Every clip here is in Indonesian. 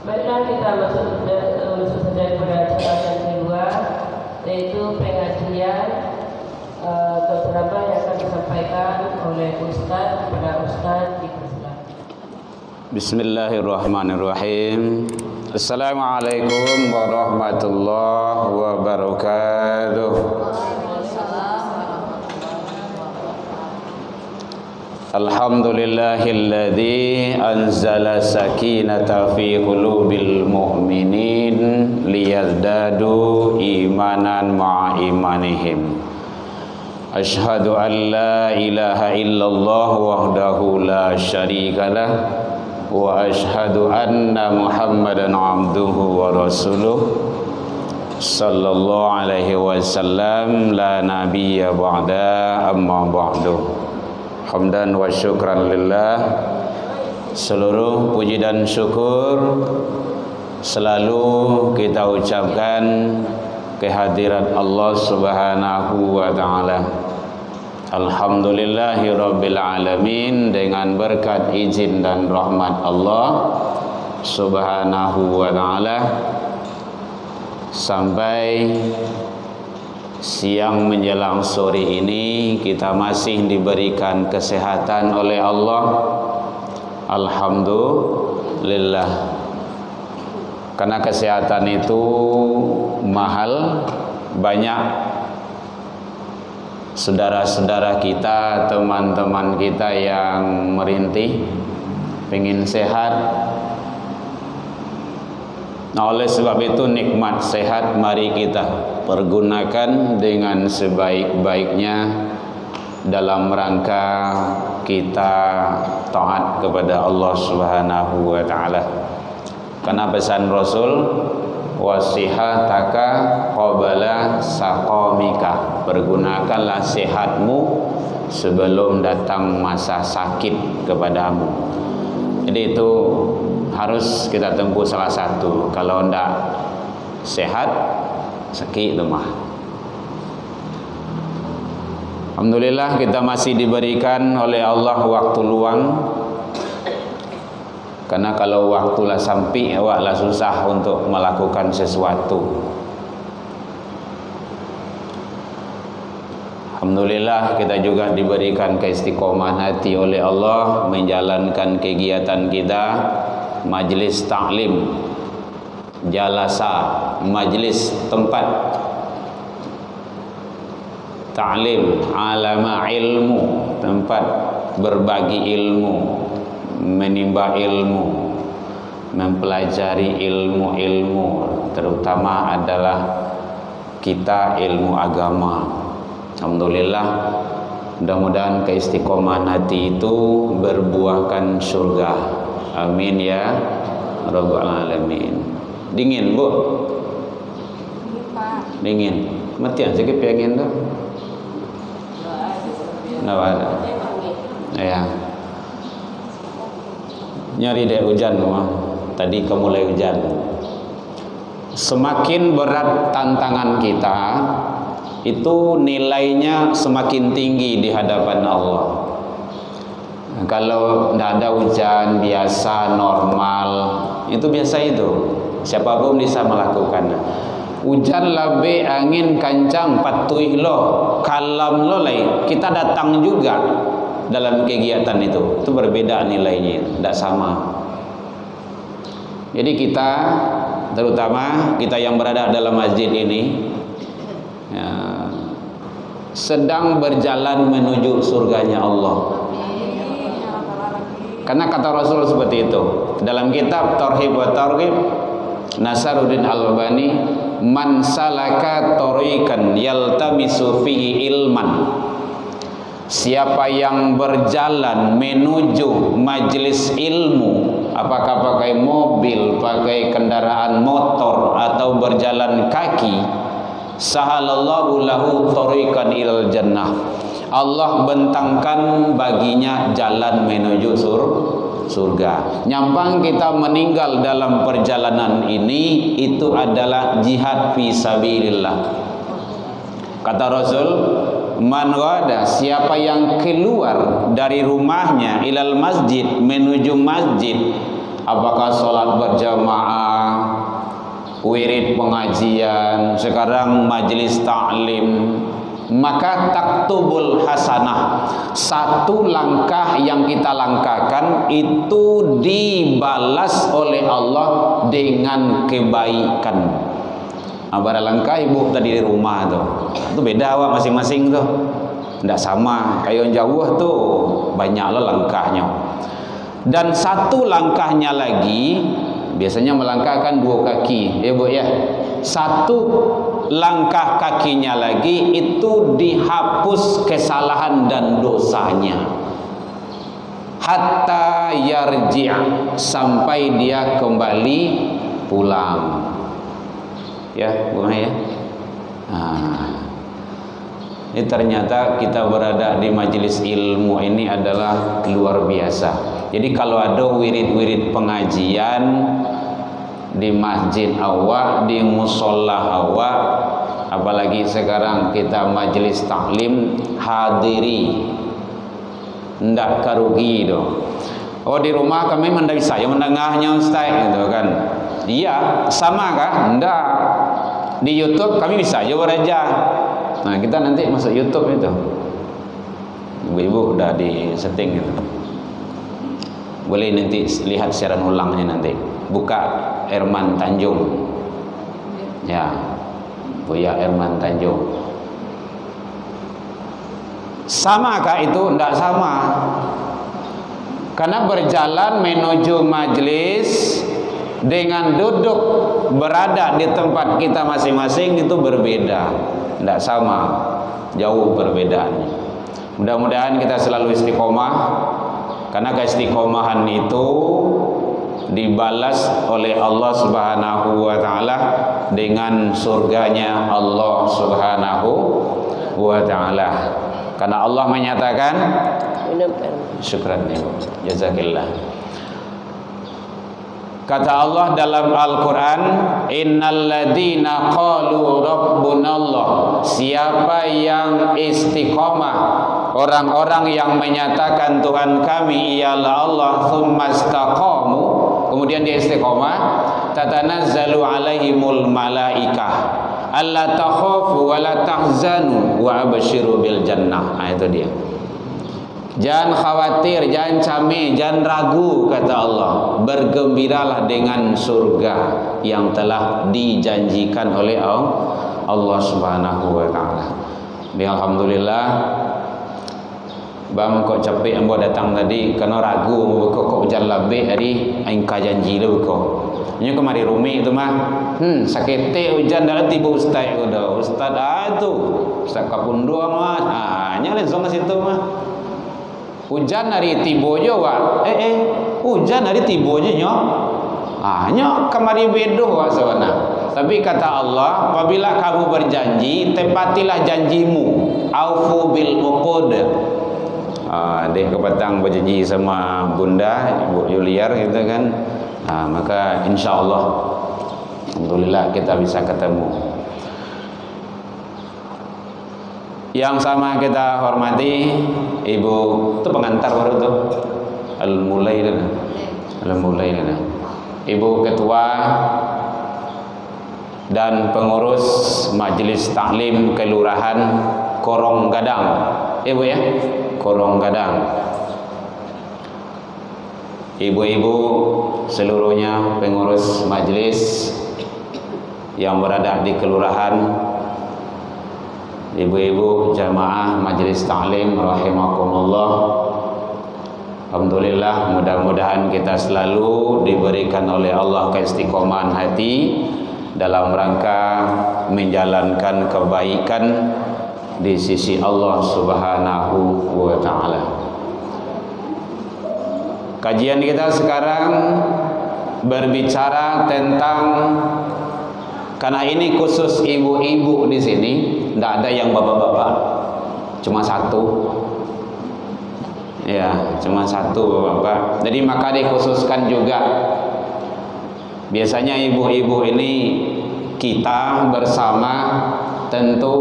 Baiklah, kita masuk saja pada acara yang kedua, yaitu pengajian beberapa yang akan disampaikan oleh Ustaz kepada Ustaz dipersilakan. Bismillahirrahmanirrahim. Assalamualaikum warahmatullahi wabarakatuh. Alhamdulillahilladzi anzala sakinata fi qulubil mu'minin liyazdadu imanan ma'a imanihim. Ashhadu an la ilaha illallah wahdahu la syarikalah wa ashhadu anna Muhammadan abduhu wa rasuluh sallallahu alaihi wasallam la nabiyya ba'da amma ba'du. Hamdan wa syukran lillah. Seluruh puji dan syukur selalu kita ucapkan kehadirat Allah Subhanahu wa taala. Alhamdulillahi rabbil alamin, dengan berkat izin dan rahmat Allah Subhanahu wa taala sampai siang menjelang sore ini kita masih diberikan kesehatan oleh Allah. Alhamdulillah. Karena kesehatan itu mahal. Banyak saudara-saudara kita, teman-teman kita yang merintih pengen sehat. Nah, oleh sebab itu nikmat sehat mari kita pergunakan dengan sebaik-baiknya dalam rangka kita taat kepada Allah Subhanahu wa taala. Karena pesan Rasul, wasihataka qabla saqamika, pergunakanlah sehatmu sebelum datang masa sakit kepadamu. Jadi itu harus kita tempuh salah satu. Kalau tidak sehat, sakit lemah. Alhamdulillah kita masih diberikan oleh Allah waktu luang. Karena kalau waktulah sampai, awaklah susah untuk melakukan sesuatu. Alhamdulillah kita juga diberikan keistiqomahan hati oleh Allah menjalankan kegiatan kita, majlis taklim, jalasa, majlis tempat taklim, alama ilmu, tempat berbagi ilmu, menimba ilmu, mempelajari ilmu-ilmu, terutama adalah kita ilmu agama. Alhamdulillah, mudah-mudahan keistiqomahan hati itu berbuahkan surga. Amin ya rabbal alamin. Dingin, Bu? Dingin. Matian sikit pengen dah. Ada. Ya. Nyari deh hujan, tadi mulai hujan. Semakin berat tantangan kita, itu nilainya semakin tinggi di hadapan Allah. Kalau tidak ada hujan biasa normal, itu biasa itu. Siapapun bisa melakukan. Hujan labe, angin kancang, patuih lo, kalam lo lain. Kita datang juga dalam kegiatan itu. Itu berbeda nilainya, tidak sama. Jadi kita, terutama kita yang berada dalam masjid ini, ya, sedang berjalan menuju surganya Allah. Karena kata Rasul seperti itu dalam kitab Tarhib wa Targhib, Nasaruddin Al-Albani, man salaka tariqan yaltamisu fihi ilman, siapa yang berjalan menuju majlis ilmu, apakah pakai mobil, pakai kendaraan motor atau berjalan kaki, sahalallahu lahu tariqan ilal jannah, Allah bentangkan baginya jalan menuju surga. Nyampang kita meninggal dalam perjalanan ini, itu adalah jihad fi sabilillah. Kata Rasul, man ghada, siapa yang keluar dari rumahnya ilal masjid, menuju masjid, apakah sholat berjamaah, wirid pengajian, sekarang majelis ta'lim, maka taktubul hasanah, satu langkah yang kita langkahkan itu dibalas oleh Allah dengan kebaikan. Ada langkah ibu tadi di rumah tuh, itu beda wak masing-masing tuh, tidak sama. Kayak yang jauh tuh banyaklah langkahnya. Dan satu langkahnya lagi, biasanya melangkahkan 2 kaki, ya bu ya. Satu langkah kakinya lagi itu dihapus kesalahan dan dosanya, hatta yarji', sampai dia kembali pulang. Ya, Bu ya. Ini ternyata kita berada di majelis ilmu ini adalah luar biasa. Jadi kalau ada wirid-wirid pengajian di masjid awak, di musola awak, apalagi sekarang kita majelis taklim, hadiri, ndak karugi doh. Oh di rumah kami mendengar saya mendengarnya Ustaz gitu kan. Iya, sama kah? Ndak. Di YouTube kami bisa aja beraja. Nah kita nanti masuk YouTube itu, ibu-ibu udah di setting gitu, boleh nanti lihat siaran ulangnya nanti. Buka Herman Tanjung, ya, Buya Herman Tanjung. Samakah itu? Tidak sama, karena berjalan menuju majlis dengan duduk berada di tempat kita masing-masing itu berbeda, tidak sama, jauh perbedaannya. Mudah-mudahan kita selalu istiqomah, karena keistiqomahan itu dibalas oleh Allah Subhanahu wa taala dengan surganya Allah Subhanahu wa taala. Karena Allah menyatakan, syukran ibu, jazakillah. Kata Allah dalam Al-Quran, innal ladzina qalu rabbunallah, siapa yang istiqomah, orang-orang yang menyatakan Tuhan kami ialah Allah, tsumma istaqamu, kemudian dia istiqomah, tatanazzalu alaihimul malaikah alla takhafu wa la tahzanu wa abshiru bil jannah. Nah, itu dia. Jangan khawatir, jangan camih, jangan ragu, kata Allah. Bergembiralah dengan surga yang telah dijanjikan oleh Allah Subhanahu wa taala. Alhamdulillah. Bang kok capek ambo datang tadi karena ragu ambo kok hujan labih hari engka janji lu kok. Nya kemari rumi itu mah. Sakete hujan dah tiba ustaz udah. Ustaz itu. Ustaz kapundua mah. Nya langsung ke situ mah. Hujan hari tibojo wa hujan hari tibojo nyo nya kemari bedoh wa sawana. Tapi kata Allah, apabila kamu berjanji tepatilah janjimu, aufu bil uqud. Dek kepatang berjanji sama bunda Ibu Yuliar gitu kan, maka insyaallah alhamdulillah kita bisa ketemu. Yang sama kita hormati Ibu itu pengantar baru tuh Al-Mulai dan Ibu Ketua dan pengurus Majelis Taklim Kelurahan Korong Gadang, Ibu ya, Korong Gadang. Ibu-ibu seluruhnya pengurus majelis yang berada di kelurahan, ibu-ibu jamaah majelis taklim rahimakumullah. Alhamdulillah, mudah-mudahan kita selalu diberikan oleh Allah keistiqomahan hati dalam rangka menjalankan kebaikan di sisi Allah Subhanahu wa taala. Kajian kita sekarang berbicara tentang, karena ini khusus ibu-ibu di sini, tidak ada yang bapak-bapak, cuma satu, ya, cuma satu bapak. Jadi maka dikhususkan juga. Biasanya ibu-ibu ini kita bersama tentu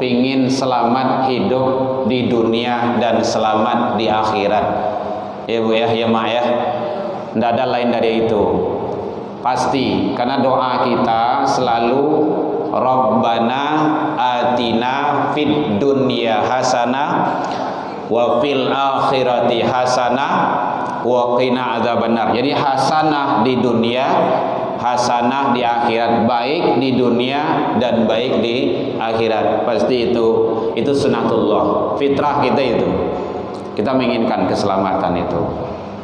ingin selamat hidup di dunia dan selamat di akhirat. Ya Bu ya, ya Mak ya. Tidak ada lain dari itu. Pasti, karena doa kita selalu Rabbana atina fid dunya hasanah wa fil akhirati hasanah wa qina adzabannar. Jadi hasanah di dunia, hasanah di akhirat, baik di dunia dan baik di akhirat. Pasti itu sunatullah, fitrah kita itu. Kita menginginkan keselamatan itu.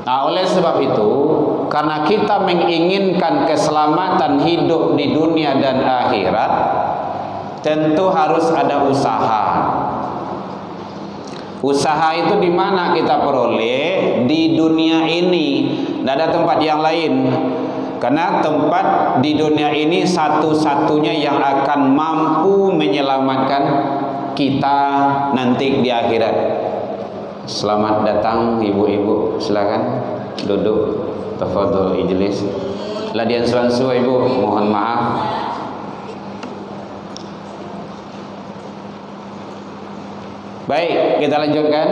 Nah, oleh sebab itu, karena kita menginginkan keselamatan hidup di dunia dan akhirat, tentu harus ada usaha. Usaha itu di mana kita peroleh? Di dunia ini. Tidak ada tempat yang lain. Karena tempat di dunia ini satu-satunya yang akan mampu menyelamatkan kita nanti di akhirat. Selamat datang ibu-ibu, silakan duduk. Tafadhol ijlis. Ladian Swansu ibu, mohon maaf. Baik, kita lanjutkan.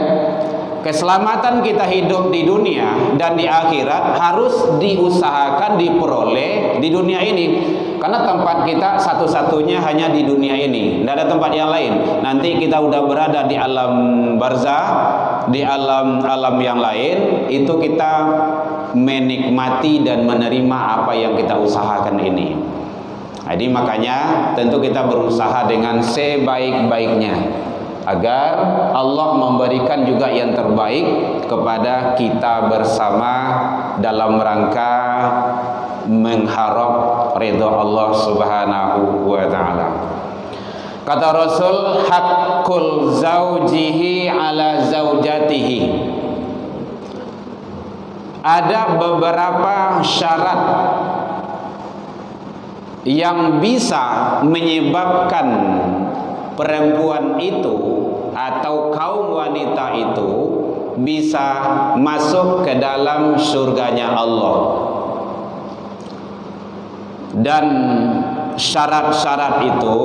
Keselamatan kita hidup di dunia dan di akhirat harus diusahakan diperoleh di dunia ini. Karena tempat kita satu-satunya hanya di dunia ini, tidak ada tempat yang lain. Nanti kita udah berada di alam barzah, di alam yang lain, itu kita menikmati dan menerima apa yang kita usahakan ini. Jadi makanya tentu kita berusaha dengan sebaik-baiknya agar Allah memberikan juga yang terbaik kepada kita bersama dalam rangka mengharap ridha Allah Subhanahu wa taala. Kata Rasul, haqqul zaujihi ala zaujatihi. Ada beberapa syarat yang bisa menyebabkan perempuan itu atau kaum wanita itu bisa masuk ke dalam surganya Allah. Dan syarat-syarat itu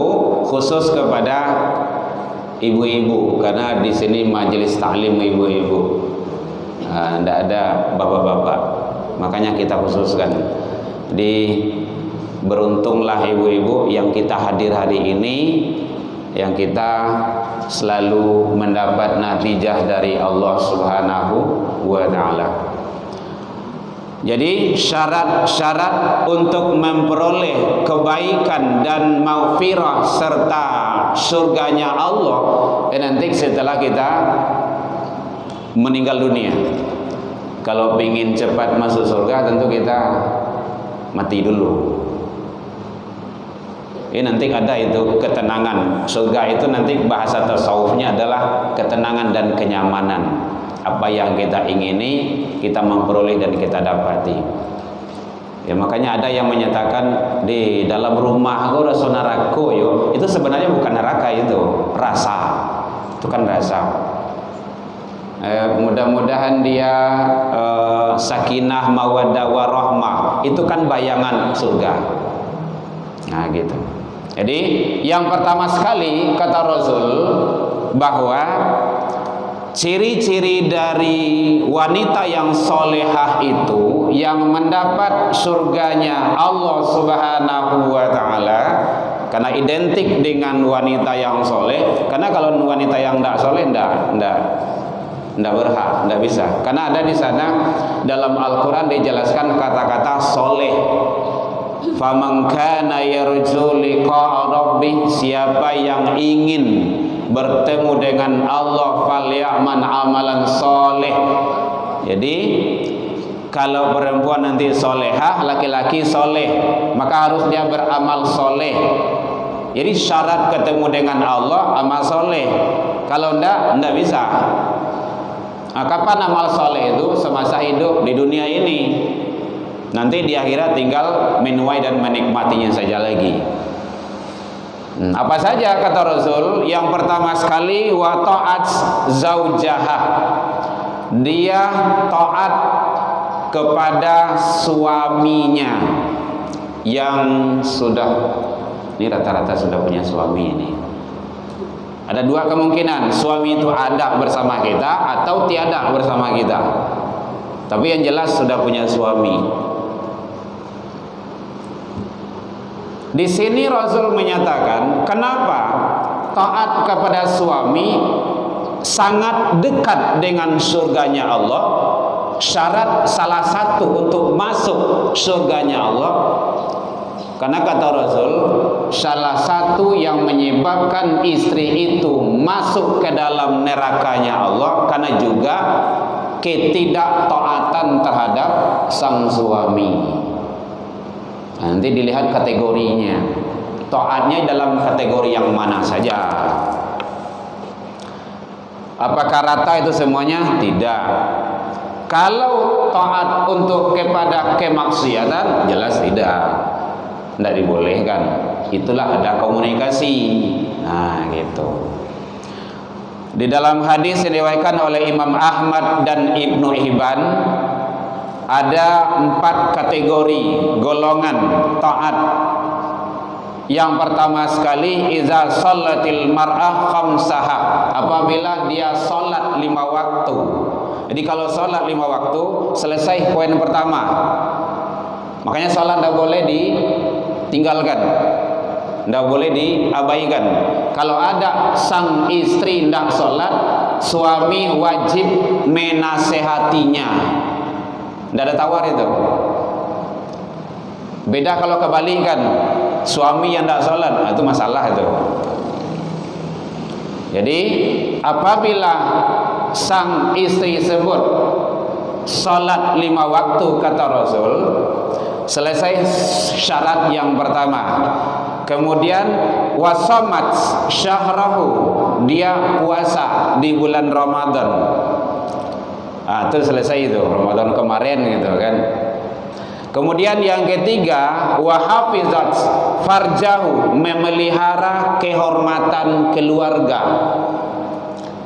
khusus kepada ibu-ibu, karena di sini majelis taklim ibu-ibu, tidak ada bapak-bapak, makanya kita khususkan. Jadi beruntunglah ibu-ibu yang kita hadir hari ini, yang kita selalu mendapat natijah dari Allah Subhanahu wa taala. Jadi syarat-syarat untuk memperoleh kebaikan dan maghfirah serta surganya Allah nanti setelah kita meninggal dunia. Kalau ingin cepat masuk surga tentu kita mati dulu. Nanti ada itu ketenangan. Surga itu nanti bahasa tasawufnya adalah ketenangan dan kenyamanan. Apa yang kita ingini kita memperoleh dan kita dapati. Ya makanya ada yang menyatakan di dalam rumah aku rasa neraka yo. Itu sebenarnya bukan neraka, itu rasa. Itu kan rasa. Mudah-mudahan dia sakinah mawaddah warahmah. Itu kan bayangan surga. Nah gitu. Jadi yang pertama sekali kata Rasul bahwa ciri-ciri dari wanita yang solehah itu yang mendapat surganya Allah Subhanahu wa taala, karena identik dengan wanita yang soleh. Karena kalau wanita yang tidak soleh tidak berhak, tidak bisa. Karena ada di sana dalam Al-Quran dijelaskan kata-kata soleh. Faman kana yarju liqa rabbih, siapa yang ingin bertemu dengan Allah falyaman amalan soleh. Jadi kalau perempuan nanti solehah, laki-laki soleh, maka harus dia beramal soleh. Jadi syarat ketemu dengan Allah amal soleh. Kalau enggak bisa. Nah, kapan amal soleh itu? Semasa hidup di dunia ini. Nanti di akhirat tinggal menuai dan menikmatinya saja lagi. Apa saja kata Rasul? Yang pertama sekali wa ta'at zaujaha. Dia taat kepada suaminya yang sudah, ini rata-rata sudah punya suami ini. Ada dua kemungkinan, suami itu ada bersama kita atau tiada bersama kita. tapi yang jelas sudah punya suami. Di sini Rasul menyatakan kenapa taat kepada suami sangat dekat dengan surganya Allah. Syarat salah satu untuk masuk surganya Allah, karena kata Rasul, salah satu yang menyebabkan istri itu masuk ke dalam nerakanya Allah karena juga ketidaktaatan terhadap sang suami. Nanti dilihat kategorinya, taatnya dalam kategori yang mana saja. Apakah rata itu semuanya? Tidak. Kalau taat untuk kepada kemaksiatan, jelas tidak dibolehkan. Itulah ada komunikasi. Nah, gitu. Di dalam hadis yang diriwayatkan oleh Imam Ahmad dan Ibnu Hibban, ada 4 kategori golongan taat. Yang pertama sekali, iza sholatil mar'ah khamsaha, apabila dia sholat 5 waktu. Jadi kalau sholat 5 waktu, selesai poin pertama. Makanya sholat tidak boleh ditinggalkan, tidak boleh diabaikan. Kalau ada sang istri tidak sholat, suami wajib menasehatinya. Tidak ada tawar itu. Beda kalau kebalikan, suami yang tidak sholat, itu masalah itu. Jadi apabila sang istri tersebut sholat 5 waktu kata Rasul, selesai syarat yang pertama. Kemudian wasamat syahrahu, dia puasa di bulan Ramadan. Itu selesai itu, Ramadan kemarin gitu kan. Kemudian yang ketiga, wahafizat farjahu, memelihara kehormatan keluarga,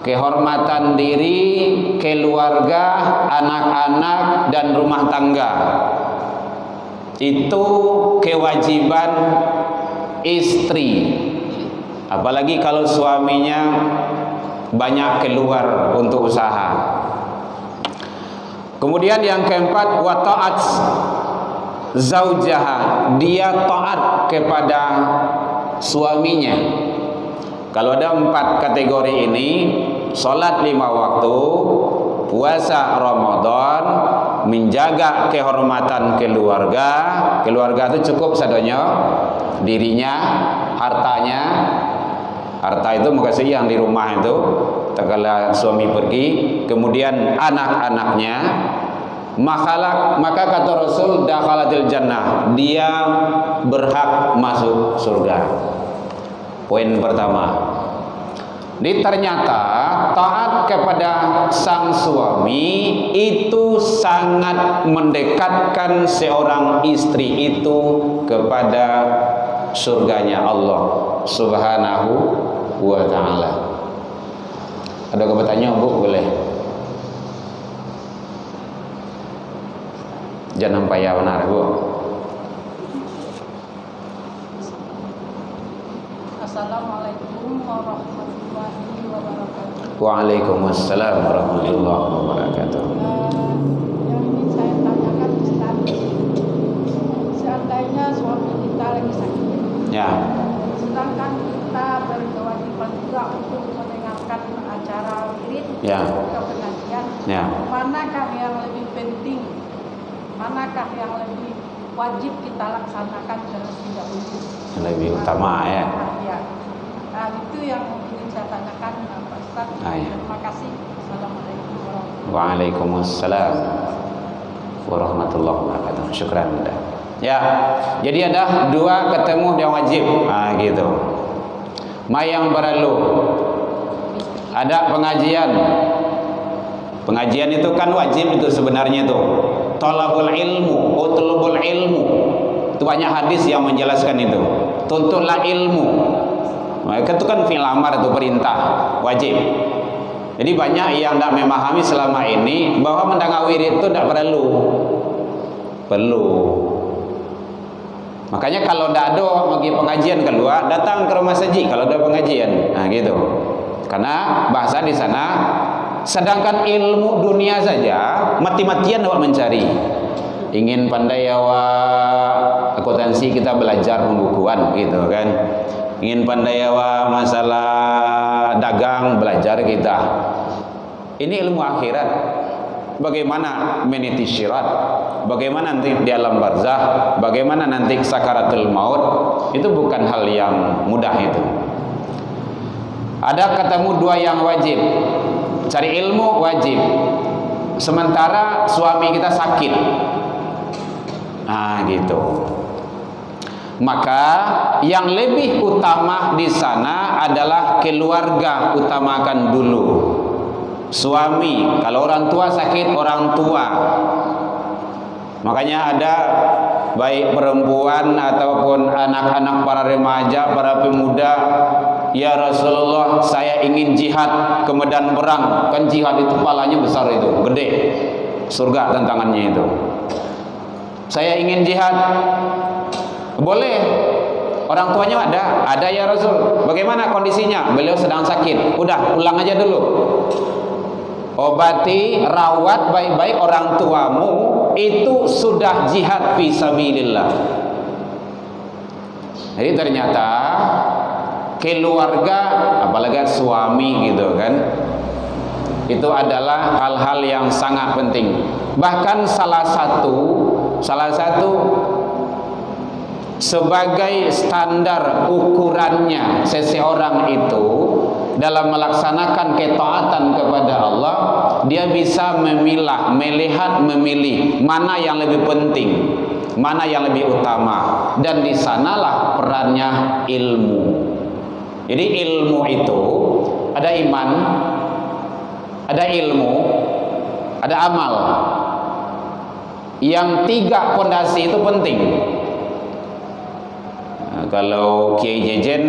kehormatan diri, keluarga, anak-anak dan rumah tangga. Itu kewajiban istri. Apalagi kalau suaminya banyak keluar untuk usaha. Kemudian yang keempat, wa ta'at zaujaha, dia taat kepada suaminya. Kalau ada 4 kategori ini, sholat 5 waktu, puasa Ramadan, menjaga kehormatan keluarga. Keluarga itu cukup sadonyo, dirinya, hartanya. Harta itu makasih yang di rumah itu, tatkala suami pergi. Kemudian anak-anaknya. Maka kata Rasul, dakhalatil jannah, dia berhak masuk surga. Poin pertama. Jadi ternyata taat kepada sang suami itu sangat mendekatkan seorang istri itu kepada surganya Allah Subhanahu wa ta'ala. Ada kebertanyaan Bu? Boleh. Jangan payah benar Bu. Assalamualaikum warahmatullahi wabarakatuh. Waalaikumsalam warahmatullahi wabarakatuh. Yang ingin saya tanyakan Ustaz, seandainya suami kita lagi sakit, Ya. sedangkan kita berkewajiban juga untuk mendengarkan acara wirid Ya. atau pengajian, Ya. manakah yang lebih penting, manakah yang lebih wajib kita laksanakan terlebih dahulu? Lebih utama ya. Ya. Nah, itu yang ingin saya tanyakan Pak Ustaz. Ya. Terima kasih. Assalamualaikum warahmatullahi wabarakatuh. Waalaikumsalam warahmatullahi wabarakatuh. Syukran. Ya, jadi ada 2 ketemu yang wajib. Gitu. Mayang perlu. Ada pengajian. Pengajian itu kan wajib itu sebenarnya itu. Thalabul ilmu, utlubul ilmu. Itu banyak hadis yang menjelaskan itu. Tuntutlah ilmu. Itu kan fi'il amar, itu perintah, wajib. Jadi banyak yang tidak memahami selama ini bahwa mendengar wirid itu tidak perlu. Perlu. Makanya kalau tidak ada bagi pengajian keluar, datang ke rumah saji kalau ada pengajian. Nah gitu. Karena bahasa di sana Sedangkan ilmu dunia saja mati-matian awak mencari. Ingin pandai awak akuntansi, kita belajar pembukuan gitu kan. Ingin pandai awak masalah dagang, belajar kita. Ini ilmu akhirat. Bagaimana meniti syirat, bagaimana nanti di alam barzah, bagaimana nanti sakaratul maut, itu bukan hal yang mudah itu. Ada ketemu dua yang wajib. Cari ilmu wajib. Sementara suami kita sakit. Nah, gitu. Maka yang lebih utama di sana adalah keluarga, utamakan dulu. Suami, kalau orang tua sakit, orang tua. Makanya ada baik perempuan ataupun anak-anak, para remaja, para pemuda, ya Rasulullah, saya ingin jihad ke medan perang. Kan jihad itu palanya besar, itu gede, surga tantangannya itu. Saya ingin jihad. Boleh. Orang tuanya ada ya Rasul. Bagaimana kondisinya? Beliau sedang sakit. Udah, pulang aja dulu. Obati, rawat baik-baik orang tuamu, itu sudah jihad fi sabilillah. Jadi ternyata keluarga, apalagi suami gitu kan, itu adalah hal-hal yang sangat penting. Bahkan salah satu sebagai standar ukurannya seseorang itu dalam melaksanakan ketaatan kepada Allah, dia bisa melihat, memilih mana yang lebih penting, mana yang lebih utama, dan di sanalah perannya ilmu. Jadi ilmu itu ada iman, ada ilmu, ada amal. Yang tiga pondasi itu penting. Kalau Kiai Jejen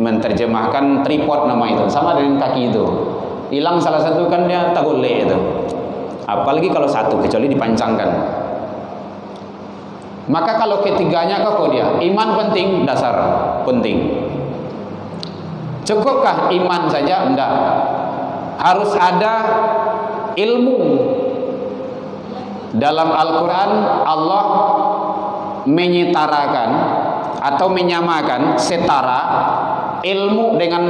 menerjemahkan tripod nama itu, sama dengan kaki itu. Hilang salah satu kan dia tak boleh itu. Apalagi kalau satu, kecuali dipancangkan. Maka kalau ketiganya kok dia, iman penting, dasar penting. Cukupkah iman saja? Enggak. Harus ada ilmu. Dalam Al-Quran Allah menyetarakan atau menyamakan, setara ilmu dengan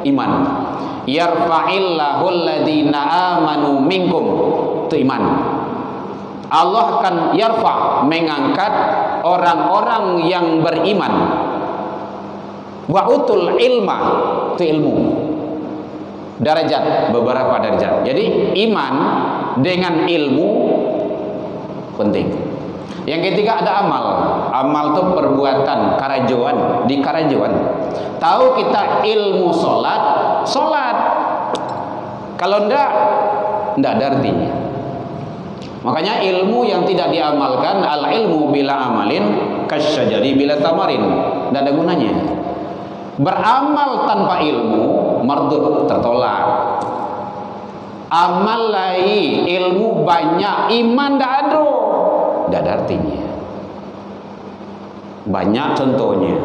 iman. Yarfa'illahu alladhina amanu minkum, itu iman. Allah akan mengangkat orang-orang yang beriman. Wa utul ilma, itu ilmu. Derajat, beberapa derajat. Jadi iman dengan ilmu penting. Yang ketiga ada amal. Amal itu perbuatan, karajuan, di karajuan. Tahu kita ilmu solat. Kalau enggak ada artinya. Makanya ilmu yang tidak diamalkan, al ilmu bila amalin kasyajari bila tamarin, tidak ada gunanya. Beramal tanpa ilmu mardud, tertolak. Amal lai, ilmu banyak, iman tidak ada artinya. Banyak contohnya.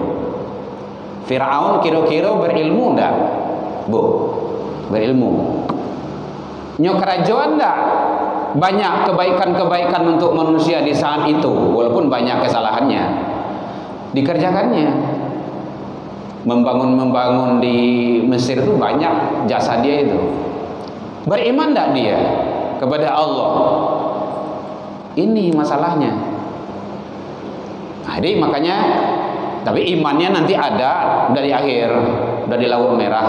Fir'aun kira-kira berilmu enggak? Berilmu. Nyok kerajaan enggak? Banyak kebaikan-kebaikan untuk manusia di saat itu, walaupun banyak kesalahannya. Dikerjakannya. Membangun di Mesir itu banyak jasa dia itu. Beriman enggak dia kepada Allah? Ini masalahnya. Jadi makanya, tapi imannya nanti ada dari akhir, dari Laut Merah.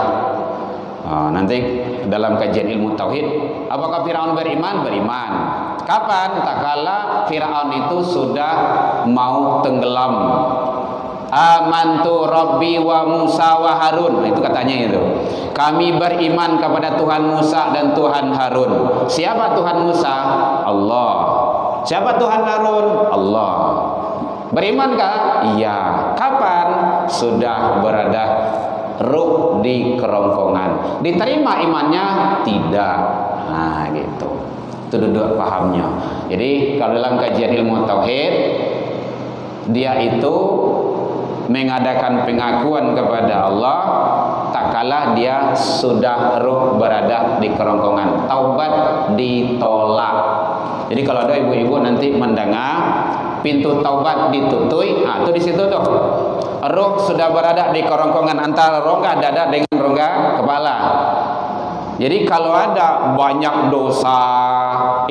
Nanti dalam kajian ilmu tauhid, apakah Firaun beriman? Beriman. Kapan? Tak kala Firaun itu sudah mau tenggelam. Amantu Rabbi wa Musa wa Harun, itu katanya itu. Kami beriman kepada Tuhan Musa dan Tuhan Harun. Siapa Tuhan Musa? Allah. Siapa Tuhan Harun? Allah. Berimankah? Iya. Kapan? Sudah berada ruh di kerongkongan. Diterima imannya? Tidak. Nah, gitu. Itu duduk pahamnya. Jadi kalau dalam kajian ilmu tauhid, dia itu mengadakan pengakuan kepada Allah tak kalah dia sudah ruh berada di kerongkongan. Taubat ditolak. Jadi kalau ada ibu-ibu nanti mendengar pintu taubat ditutui, itu di situ tuh. Ruh sudah berada di kerongkongan antara rongga dada dengan rongga kepala. Jadi kalau ada banyak dosa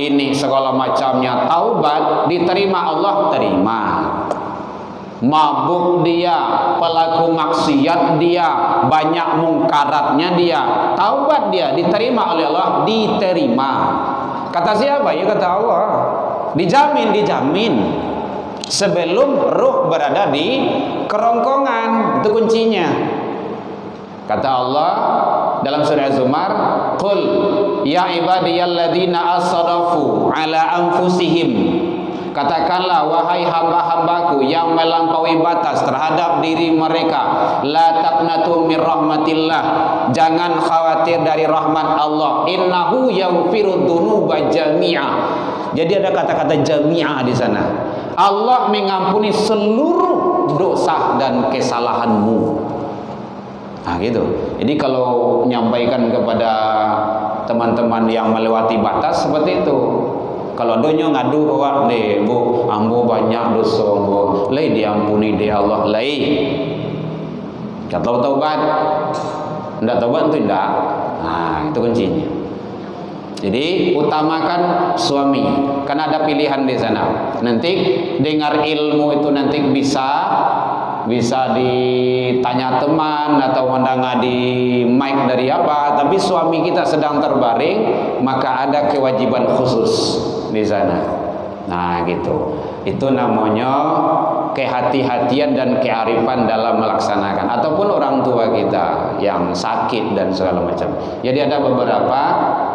ini segala macamnya, taubat diterima Allah, terima. Mabuk dia, pelaku maksiat dia, banyak mungkaratnya dia, taubat dia diterima oleh Allah, diterima. Kata siapa? Ya kata Allah. Dijamin, dijamin. Sebelum ruh berada di kerongkongan, itu kuncinya. Kata Allah dalam surah Az-Zumar, "Qul ya ibadiyalladzina asrafu ala anfusihim." Katakanlah wahai hamba-hambaku yang melampaui batas terhadap diri mereka, la taqnatu mir rahmatillah, jangan khawatir dari rahmat Allah, innahu yaghfirud dzunuba jami'a. Jadi ada kata-kata jami'ah di sana. Allah mengampuni seluruh dosa dan kesalahanmu. Nah gitu. Jadi kalau menyampaikan kepada teman-teman yang melewati batas seperti itu, kalau donya ngadu bahwa deh bu, ambo banyak dosa bu, lay diampuni deh Allah, lay. Kalau taubat, ndak taubat itu ndak. Nah itu kuncinya. Jadi utamakan suami, karena ada pilihan di sana. Nanti dengar ilmu itu nanti bisa ditanya teman atau mendengar di mic dari apa, tapi suami kita sedang terbaring, maka ada kewajiban khusus di sana. Nah gitu. Itu namanya kehati-hatian dan kearifan dalam melaksanakan, ataupun orang tua kita yang sakit dan segala macam. Jadi ada beberapa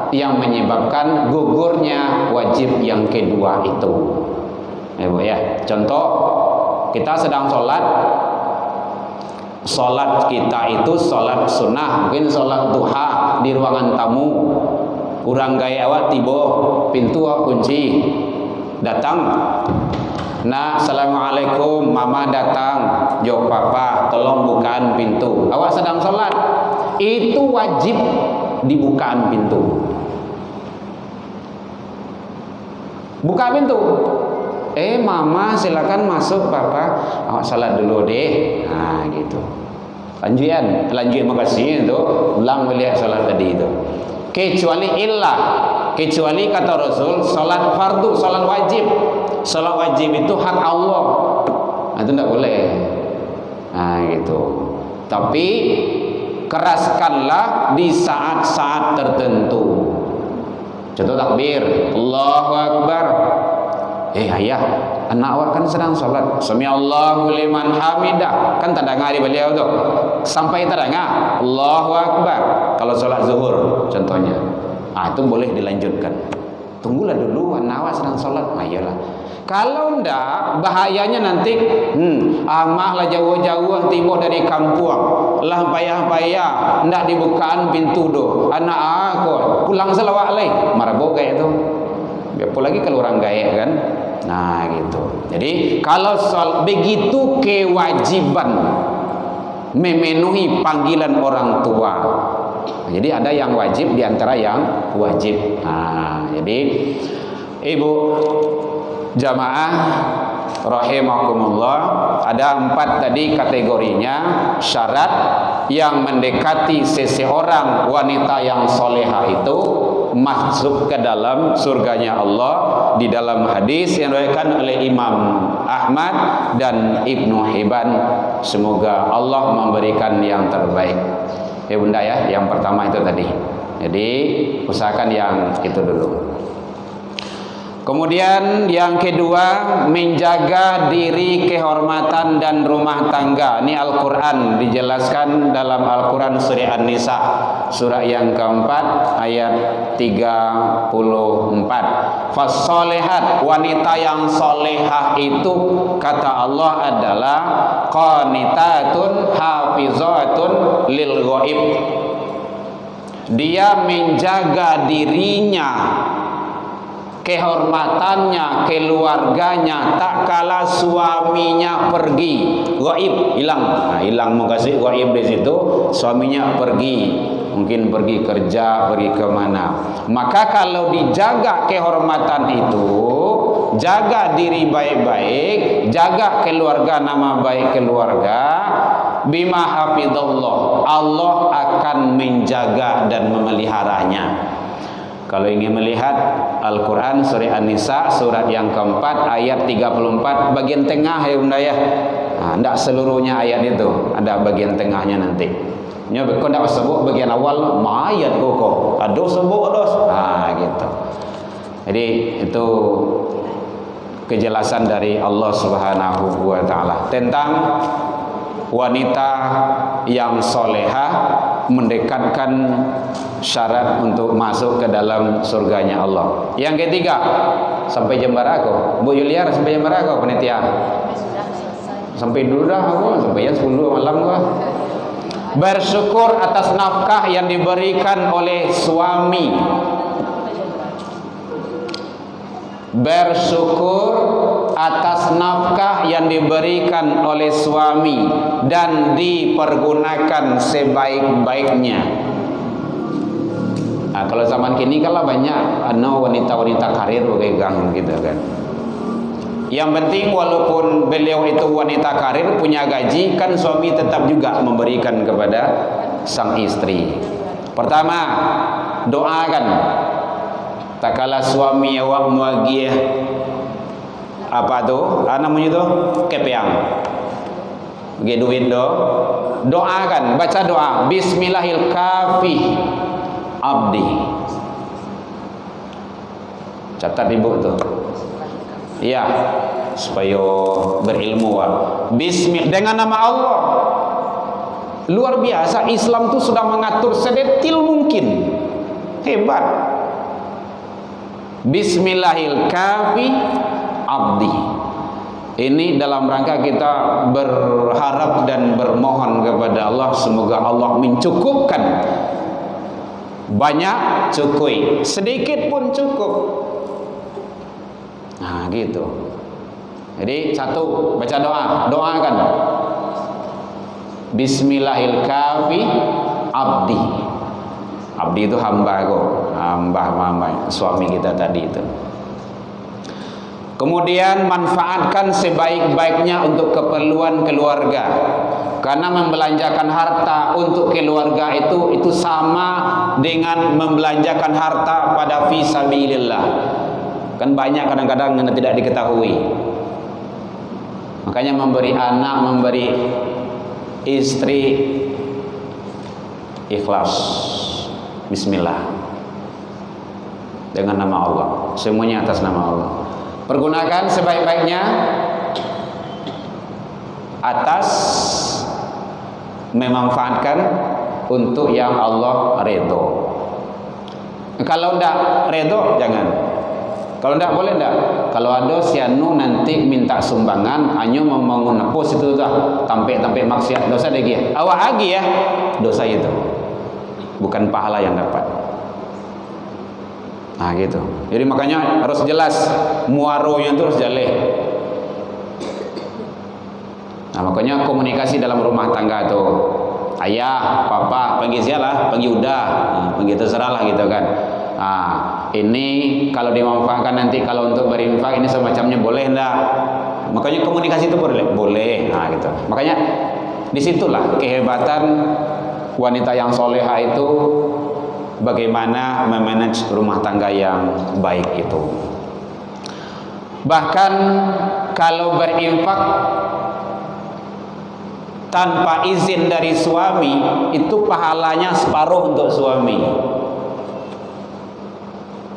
yang menyebabkan gugurnya wajib yang kedua itu. Ya Bu ya. Contoh, kita sedang sholat kita itu sholat sunnah, mungkin sholat duha di ruangan tamu, urang gaya awak tiba pintu kunci, datang, nah assalamualaikum, mama datang, jawab papa, tolong bukaan pintu. Awak sedang sholat, itu wajib dibukaan pintu. Buka pintu. Mama silakan masuk, papa awak salat dulu deh. Nah gitu. Lanjut makasih itu, ulang melihat salat tadi itu. Kecuali kata Rasul, salat fardu, salat wajib. Salat wajib itu hak Allah. Nah, itu tidak boleh. Nah gitu. Tapi keraskanlah di saat-saat tertentu. Contoh takbir, Allahu Akbar. Ayah, anak awak kan sedang sholat, Samiallahu liman hamidah, kan tak dengar di beliau tu, sampai tak dengar Allahu Akbar. Kalau sholat zuhur contohnya, itu boleh dilanjutkan. Tunggulah dulu anak awak sedang sholat. Iyalah. Kalau ndak, bahayanya nanti amah lah jauh-jauh tiba dari kampung, lah payah-payah ndak dibukaan pintu do, anak aku pulang selawat lagi, marabok kayak itu. Apalagi kalau orang gaya kan. Nah gitu. Jadi kalau begitu kewajiban memenuhi panggilan orang tua. Nah, jadi ada yang wajib di antara yang wajib. Nah, jadi ibu jamaah rahimakumullah, ada 4 tadi kategorinya syarat yang mendekati seseorang wanita yang soleha itu masuk ke dalam surganya Allah, di dalam hadis yang diriwayatkan oleh Imam Ahmad dan Ibnu Hibban. Semoga Allah memberikan yang terbaik. Ya bunda ya, yang pertama itu tadi. Jadi usahakan yang itu dulu. Kemudian yang kedua, menjaga diri, kehormatan dan rumah tangga. Ini Al-Quran dijelaskan dalam Al-Quran surah An-Nisa, surah yang keempat ayat 34. Fassolehat, wanita yang solehah itu kata Allah adalah qanitatun hafizatun lil ghaib. Dia menjaga dirinya, kehormatannya, keluarganya, tak kala suaminya pergi, gaib, hilang. Nah, hilang makasih gaib di situ, suaminya pergi, mungkin pergi kerja, pergi kemana. Maka kalau dijaga kehormatan itu, jaga diri baik-baik, jaga keluarga, nama baik keluarga, bima hafizallah, Allah akan menjaga dan memeliharanya. Kalau ingin melihat Al-Quran surah An-Nisa surat yang keempat ayat 34 bagian tengah ya bunda ya. Nah, tidak seluruhnya ayat itu, ada bagian tengahnya nanti. Nya kau tidak sebut bagian awal, ayat kok. Aduh sebut dos. Nah gitu. Jadi itu kejelasan dari Allah Subhanahu wa taala tentang wanita yang solehah mendekatkan syarat untuk masuk ke dalam surganya Allah. Yang ketiga, sampai jam berapa? Bu Yuliar sampai jam berapa panitia? Sampai dulu dah aku, sampai jam 10 malam gua. Bersyukur atas nafkah yang diberikan oleh suami. Bersyukur atas nafkah yang diberikan oleh suami dan dipergunakan sebaik-baiknya. Nah, kalau zaman kini kalau banyak wanita-wanita karir pegang gitu kan. Yang penting walaupun beliau itu wanita karir punya gaji, kan suami tetap juga memberikan kepada sang istri. Pertama, doakan. Tak kala suami awak muagiah apa tu? Namanya tu kepeang. Bagi duit doakan, baca doa bismillahil kafi abdi. Catat ibu tu. Iya, supaya berilmu. Bismillah dengan nama Allah. Luar biasa, Islam tu sudah mengatur sedetil mungkin. Hebat. Bismillahil kafi abdi. Ini dalam rangka kita berharap dan bermohon kepada Allah, semoga Allah mencukupkan. Banyak cukup, sedikit pun cukup. Nah gitu. Jadi satu, baca doa, doakan bismillahil kafi abdi. Abdi itu hamba kok, hamba suami kita tadi itu. Kemudian manfaatkan sebaik-baiknya untuk keperluan keluarga. Karena membelanjakan harta untuk keluarga itu sama dengan membelanjakan harta pada fisabilillah. Kan banyak kadang-kadang yang tidak diketahui. Makanya memberi anak, memberi istri ikhlas. Bismillah. Dengan nama Allah. Semuanya atas nama Allah. Pergunakan sebaik-baiknya atas memanfaatkan untuk yang Allah redho. Kalau tidak redho jangan. Kalau tidak boleh tidak. Kalau ada sianu nanti minta sumbangan, hanya membangun pos itu dah tampik maksiat, dosa lagi. Awak lagi ya dosa itu. Bukan pahala yang dapat. Nah gitu. Jadi makanya harus jelas muaronya itu harus jelas. Nah makanya komunikasi dalam rumah tangga tuh, ayah, papa, panggil sialah, panggil udah, panggil terserah lah gitu kan. Nah ini kalau dimanfaatkan nanti kalau untuk berinfak ini semacamnya boleh enggak? Makanya komunikasi itu boleh. Nah gitu. Makanya disitulah kehebatan wanita yang soleha itu, bagaimana memanage rumah tangga yang baik itu. Bahkan kalau berinfak tanpa izin dari suami, itu pahalanya separuh untuk suami.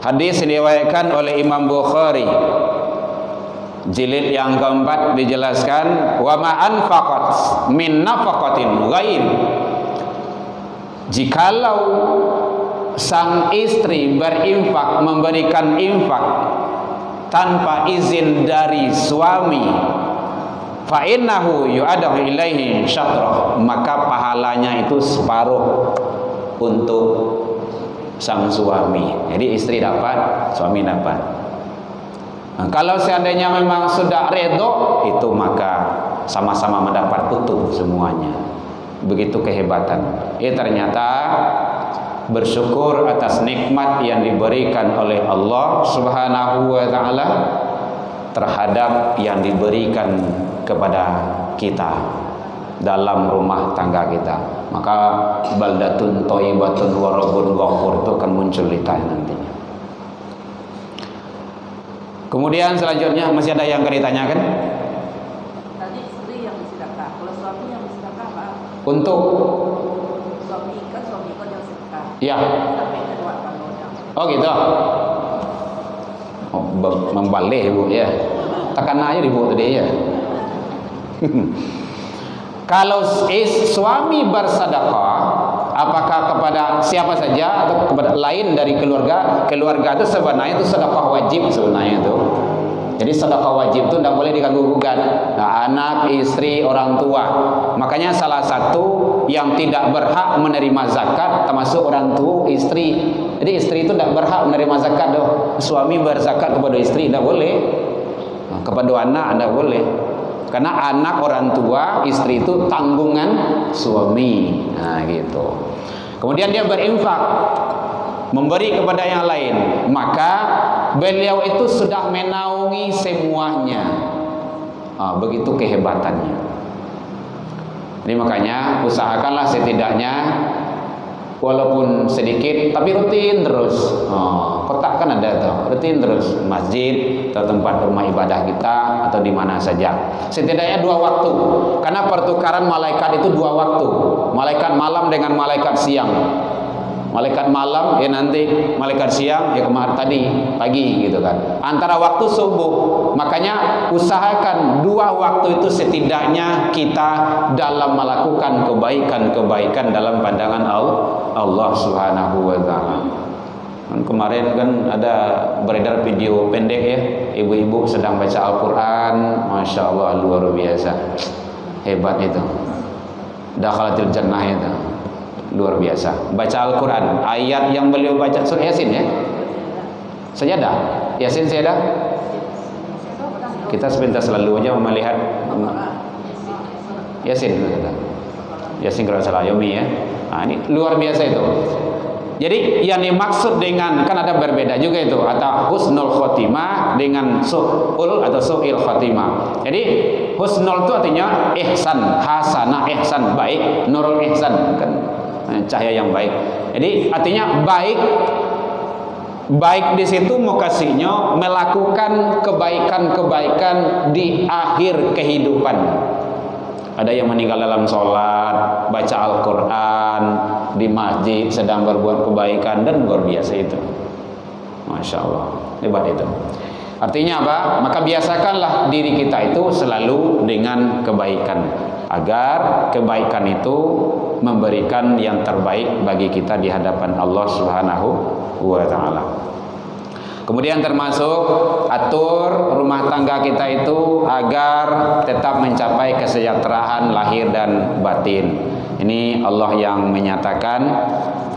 Hadis diriwayatkan oleh Imam Bukhari, jilid yang keempat, dijelaskan wa ma anfaqat min nafaqatin ghaib. Jikalau sang istri berinfak, memberikan infak tanpa izin dari suami, fa innahu yu'adahu ilaihi syatrah, maka pahalanya itu separuh untuk sang suami. Jadi istri dapat, suami dapat. Nah, kalau seandainya memang sudah redho, itu maka sama-sama mendapat utuh semuanya. Begitu kehebatan. Ternyata bersyukur atas nikmat yang diberikan oleh Allah Subhanahu wa taala terhadap yang diberikan kepada kita dalam rumah tangga kita. Maka baldatun thayyibatun wa rabbun ghafur itu akan muncul ditanya nantinya. Kemudian selanjutnya masih ada yang akan ditanyakan? Tadi istri yang sedekah, kalau suami yang sedekah Pak? Untuk Suami kan yang sedekah. ya. Tapi kedua kalaunya. Oh gitu. Oh, membalik Ibu ya. Tekan aja Ibu tadi ya. Kalau suami bersedekah, apakah kepada siapa saja atau kepada lain dari keluarga? Keluarga itu sebenarnya itu sedekah wajib sebenarnya itu. Jadi sedekah wajib itu tidak boleh diganggu-gugat. Nah, anak, istri, orang tua. Makanya salah satu yang tidak berhak menerima zakat termasuk orang tua, istri. Jadi istri itu tidak berhak menerima zakat doh. Suami berzakat kepada istri tidak boleh. Nah, kepada anak tidak boleh. Karena anak, orang tua, istri itu tanggungan suami. Nah gitu. Kemudian dia berinfak, memberi kepada yang lain. Maka beliau itu sudah menaungi semuanya. Begitu kehebatannya. Jadi makanya usahakanlah setidaknya walaupun sedikit tapi rutin terus. Kotak kan ada tuh, rutin terus masjid atau tempat rumah ibadah kita atau di mana saja. Setidaknya 2 waktu. Karena pertukaran malaikat itu 2 waktu. Malaikat malam dengan malaikat siang. Malaikat malam ya nanti, malaikat siang ya kemarin tadi pagi gitu kan. Antara waktu subuh. Makanya usahakan 2 waktu itu setidaknya kita dalam melakukan kebaikan-kebaikan dalam pandangan Allah Subhanahu wa taala. Kemarin kan ada beredar video pendek ya, ibu-ibu sedang baca Al-Quran, Masya Allah luar biasa, hebat itu, dakhalatil jannah itu, luar biasa. Baca Al-Quran, ayat yang beliau baca surah Yasin ya, sajadah, Yasin sajadah. Kita sebentar selalu aja melihat Yasin, Yasin kalau salah Yomi ya. Nah, ini luar biasa itu. Jadi yang dimaksud dengan, kan ada berbeda juga itu, atau husnul khotimah dengan su'ul atau su'il khotimah. Jadi husnul itu artinya ihsan, hasanah, ihsan baik, nurul ihsan kan cahaya yang baik. Jadi artinya baik di situ mukasinya melakukan kebaikan-kebaikan di akhir kehidupan. Ada yang meninggal dalam sholat, baca Al-Quran, di masjid sedang berbuat kebaikan, dan luar biasa itu. Masya Allah, hebat itu. Artinya apa? Maka biasakanlah diri kita itu selalu dengan kebaikan, agar kebaikan itu memberikan yang terbaik bagi kita di hadapan Allah Subhanahu wa taala. Kemudian termasuk atur rumah tangga kita itu agar tetap mencapai kesejahteraan lahir dan batin. Ini Allah yang menyatakan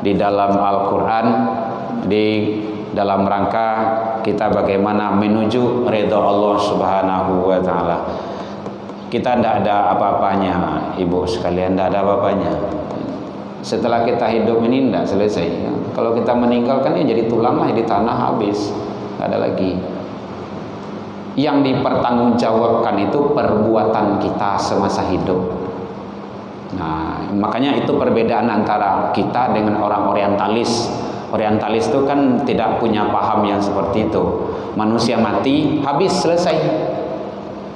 di dalam Al-Quran, di dalam rangka kita bagaimana menuju ridha Allah Subhanahu wa taala. Kita tidak ada apa-apanya, ibu sekalian, tidak ada apa-apanya. Setelah kita hidup ini tidak selesai. Kalau kita meninggalkan ya jadi tulang lah di tanah, habis, tidak ada lagi. Yang dipertanggungjawabkan itu perbuatan kita semasa hidup. Nah, makanya itu perbedaan antara kita dengan orang orientalis. Orientalis itu kan tidak punya paham yang seperti itu. Manusia mati, habis, selesai,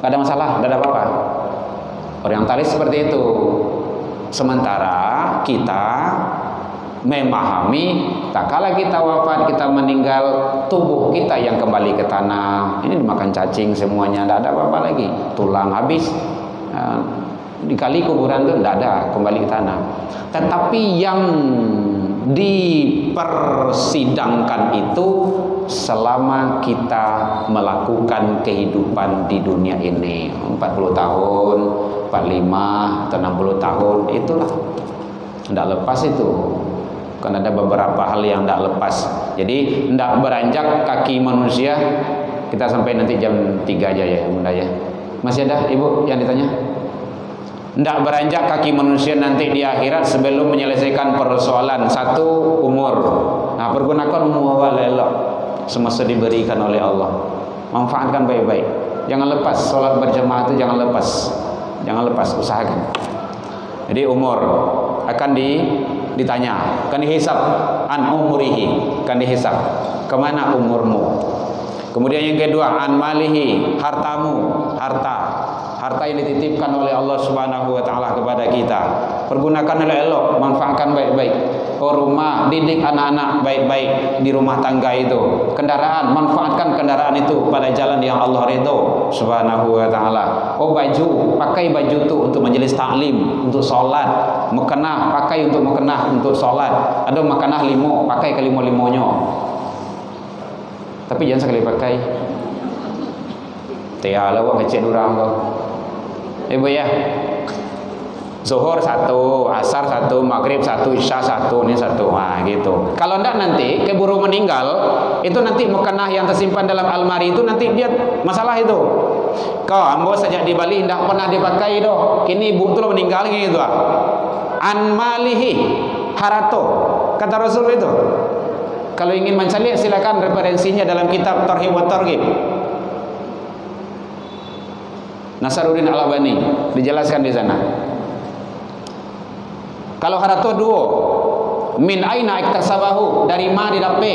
tidak ada masalah, tidak ada apa-apa. Orientalis seperti itu. Sementara kita memahami, tak kala kita wafat, kita meninggal, tubuh kita yang kembali ke tanah. Ini dimakan cacing semuanya, tidak ada apa-apa lagi. Tulang habis, dikali kuburan itu tidak ada, kembali ke tanah. Tetapi yang dipersidangkan itu selama kita melakukan kehidupan di dunia ini, 40 tahun, 45 atau 60 tahun, itulah tidak lepas itu. Kan ada beberapa hal yang tidak lepas. Jadi tidak beranjak kaki manusia Kita sampai nanti jam 3 aja ya Bunda ya. Masih ada Ibu yang ditanya? Tidak beranjak kaki manusia nanti di akhirat sebelum menyelesaikan persoalan. 1, umur. Nah, pergunakan umur awal elok semasa diberikan oleh Allah. Manfaatkan baik-baik. Jangan lepas sholat berjamaah itu, jangan lepas, usahakan. Jadi umur akan ditanya, akan dihisab, an umurihi, akan dihisab kemana umurmu. Kemudian yang kedua, an malihi, hartamu, harta yang dititipkan oleh Allah Subhanahu wa taala kepada kita. Pergunakan elok, manfaatkan baik-baik. Rumah, didik anak-anak baik-baik di rumah tangga itu. Kendaraan, manfaatkan kendaraan itu pada jalan yang Allah ridho Subhanahu wa taala. Baju, pakai baju itu untuk majelis taklim, untuk sholat. Mekenah, pakai untuk mekenah, untuk sholat. Ada mekenah limo, pakai ke limo-limonya. Tapi jangan sekali pakai. Tiada awak kecil durang kau. Ibu ya. Zuhur 1, asar 1, maghrib 1, isya 1, ini 1. Nah, gitu. Kalau enggak nanti keburu meninggal, itu nanti mekenah yang tersimpan dalam almari itu nanti dia masalah itu. Kau ambo sejak di Bali enggak pernah dipakai doh. Kini ibu tu meninggal gitu ah. An malihi harato. Kata Rasul itu. Kalau ingin mencari silakan referensinya dalam kitab Tarhib wa Targhib. Nasaruddin Al-Albani dijelaskan di sana. Kalau harato duo, min aina iktasabahu, dari ma didape,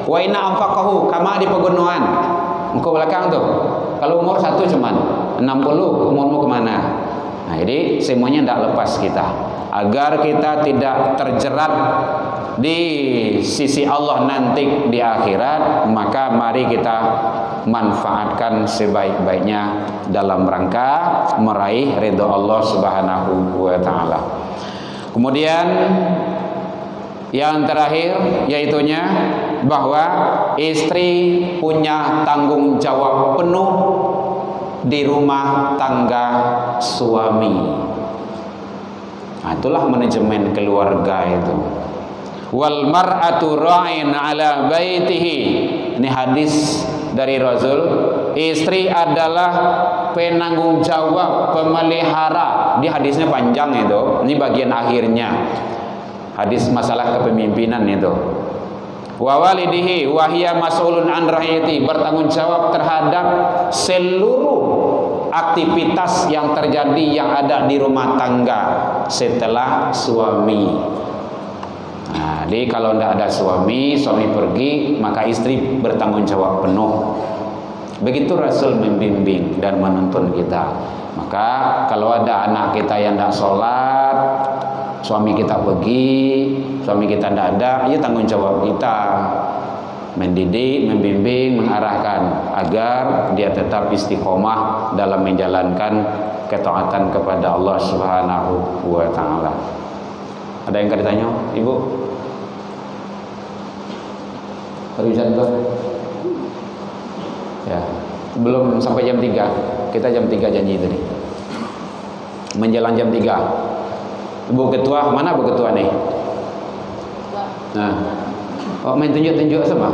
wa inna anfaqahu, kama di pegunungan. Engkau belakang tuh. Kalau umur 1 cuman 60, umurmu kemana? Nah, jadi semuanya tidak lepas kita. Agar kita tidak terjerat di sisi Allah nanti di akhirat, maka mari kita manfaatkan sebaik-baiknya dalam rangka meraih ridha Allah Subhanahu wa taala. Kemudian yang terakhir yaitunya bahwa istri punya tanggung jawab penuh di rumah tangga suami. Nah, itulah manajemen keluarga itu. Wal mar'atu ra'in 'ala baitihi. Ini hadis dari Rasul. Istri adalah penanggung jawab, pemelihara. Di hadisnya panjang itu. Ini bagian akhirnya. Hadis masalah kepemimpinan itu. Wa walidihi wa hiya mas'ulun an ra'iyati, bertanggung jawab terhadap seluruh aktivitas yang terjadi yang ada di rumah tangga setelah suami. Nah, jadi kalau tidak ada suami pergi, maka istri bertanggung jawab penuh. Begitu Rasul membimbing dan menuntun kita. Maka kalau ada anak kita yang tidak sholat, suami kita pergi, suami kita tidak ada, ya tanggung jawab kita mendidik, membimbing, mengarahkan agar dia tetap istiqomah dalam menjalankan ketaatan kepada Allah Subhanahu wa taala. Ada yang ditanya, Ibu? Perwisan tuh? Ya, belum sampai jam 3. Kita jam 3 janji tadi. Menjelang jam 3. Bu Ketua, mana Bu Ketua nih? Nah, main tunjuk-tunjuk sama.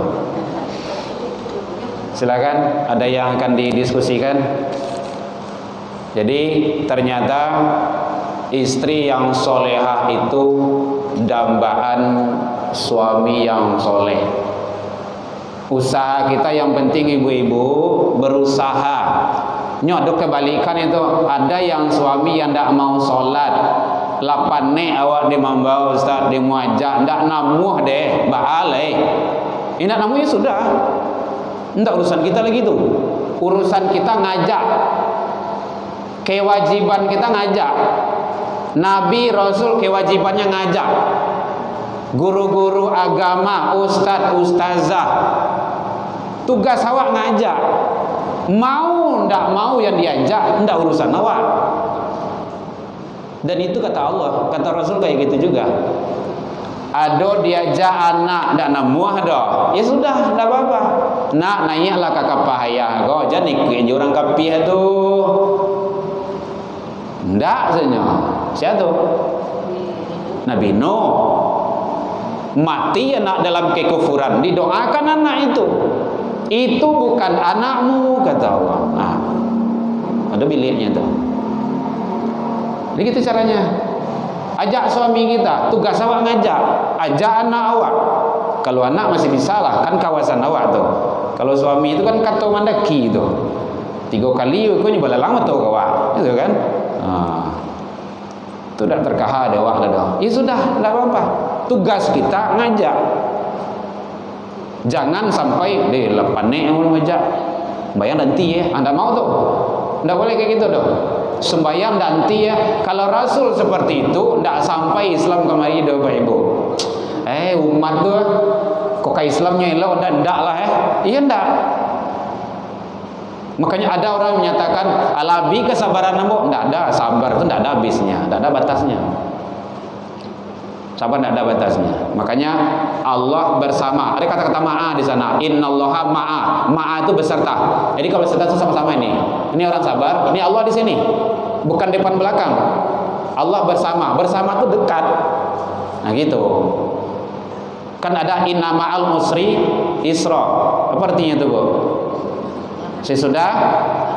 Silakan, ada yang akan didiskusikan. Jadi ternyata istri yang solehah itu dambaan suami yang soleh. Usaha kita yang penting ibu-ibu berusaha. Nyodok kebalikan itu, ada yang suami yang tidak mau sholat. 8 nek awak di membau Ustaz di muajak, ndak namuh deh, baalai. Ini ndak namuh ya sudah. Ndak urusan kita lagi tu. Urusan kita ngajak. Kewajiban kita ngajak. Nabi Rasul kewajibannya ngajak. Guru-guru agama, ustaz, ustazah, tugas awak ngajak. Mau ndak mau yang diajak, ndak urusan awak. Dan itu kata Allah, kata Rasul kayak gitu juga. Ado diajak anak ndak namuah dah, ya sudah, ndak apa-apa. Nak naiklah ke kapahaya, kau jadi ke orang kapih tu. Ndak sebenarnya. Siapa tu? Nabi Nuh. Mati anak dalam kekufuran, didoakan anak itu. Itu bukan anakmu, kata Allah. Nah, ada biliknya tuh. Jadi gitu caranya. Ajak suami kita, tugas awak ngajak, ajak anak awak. Kalau anak masih bisa lah, kan kawasan awak tuh. Kalau suami itu kan kato mandaki itu 3 kali aku nyoba lama tuh awak, gitu kan. Nah, itu udah terkah ada awak dah. Ya sudah, tidak apa-apa. Tugas kita ngajak. Jangan sampai deh lepane yang mau ngajak. Bayang nanti ya, Anda mau tuh. Tidak boleh kayak gitu dong. Sembayang nanti ya. Kalau Rasul seperti itu, tidak sampai Islam kemari do Bapak Ibu. Umat tuh kok kayak Islamnya lo ndak lah iya ndak. Makanya ada orang menyatakan alabi kesabaran namo, ndak ada. Sabar itu ndak ada habisnya, ndak ada batasnya. Sabar ndak ada batasnya. Makanya Allah bersama. Ada kata-kata ma'a di sana. Innallaha ma'a. Ma'a itu beserta. Jadi kalau beserta itu sama-sama ini. Ini orang sabar, ini Allah di sini. Bukan depan belakang. Allah bersama. Bersama itu dekat. Nah gitu. Kan ada inna ma'al usri isra. Apa artinya itu, Bu? Sesudah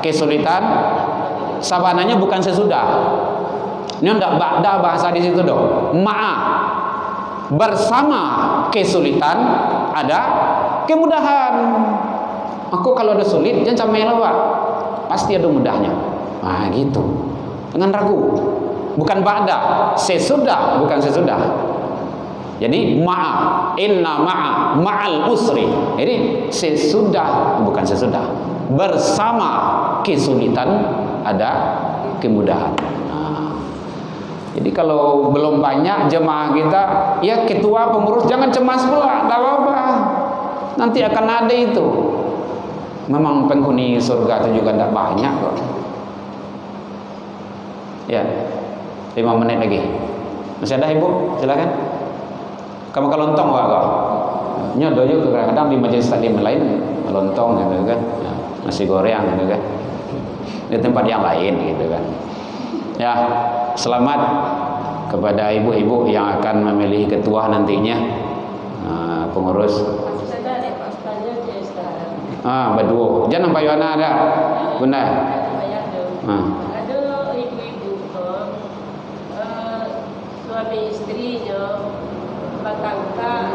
kesulitan, sabananya bukan sesudah. Ini enggak ba'da bahasa di situ dong. Ma'a. Bersama kesulitan ada kemudahan. Aku kalau ada sulit jangan sampai lewat. Pasti ada mudahnya. Nah, gitu. Jangan ragu. Bukan ba'da, sesudah, bukan sesudah. Jadi ma'a, inna ma'a, ma'al usri. Jadi sesudah, bukan sesudah. Bersama kesulitan ada kemudahan. Nah, jadi kalau belum banyak jemaah kita, ya ketua pengurus jangan cemas pula, tidak apa-apa. Nanti akan ada itu. Memang penghuni surga itu juga tidak banyak kok. Ya, 5 menit lagi. Masih ada Ibu? Silakan. Kamu kelontong Pak kok. Nyodo juga kadang-kadang di majelis taklim lain lontong gitu kan. Ya, nasi goreng gitu kan. Di tempat yang lain gitu kan. Ya, selamat kepada ibu-ibu yang akan memilih ketua nantinya. Pengurus. Berdua. Jangan nampak Yohana ada. Benar. Ada ibu-ibu suami istrinya batangka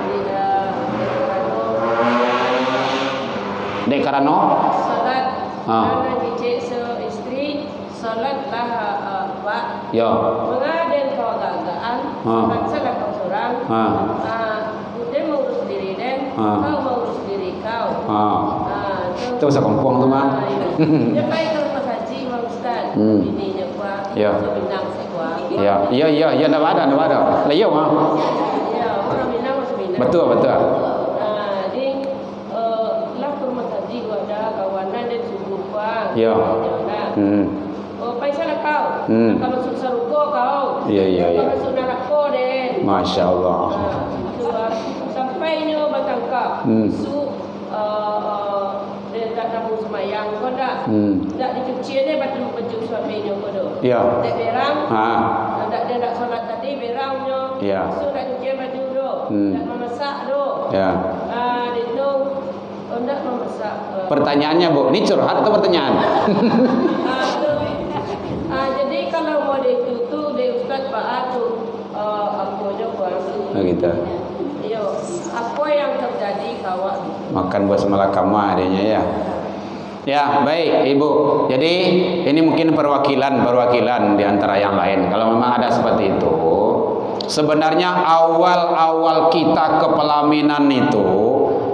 Dek karano salat karena dicek istri salat lah Pak yo mengaden kau gagaan salah kau seorang dia mengurus diri dan kau mengurus diri kau itu usah kompong tuh mah dia baik ke rumah haji Bang Ustaz bininya Pak Minang Sekwa iya enggak ada lah iya mah betul. Jadi lah rumah haji gua ada kawanan dan subuh Pak. Iya. Paisa lah kau. Kalau susah ruko kau. Iya. Kalau sudah rako den. Masya Allah. Sampainya batangka. Su dia tak tahu semayang kau dah. Tak dicuci dia baju suaminya kau dah. Iya. Tak berang. Dia nak solat tadi berangnya. Iya. Su tak cuci baju dah. Tak memasak dah. Ya. Itu hendak memasak. Pertanyaannya Bu, ini curhat atau pertanyaan? Jadi kalau mau ditutup di Ustaz Pak tu apa aja buat. Gitu. Yo, apa yang terjadi kawan? Makan buah semalakama adanya ya. Ya, baik Ibu. Jadi ini mungkin perwakilan di antara yang lain. Kalau memang ada seperti itu, sebenarnya awal kita kepelaminan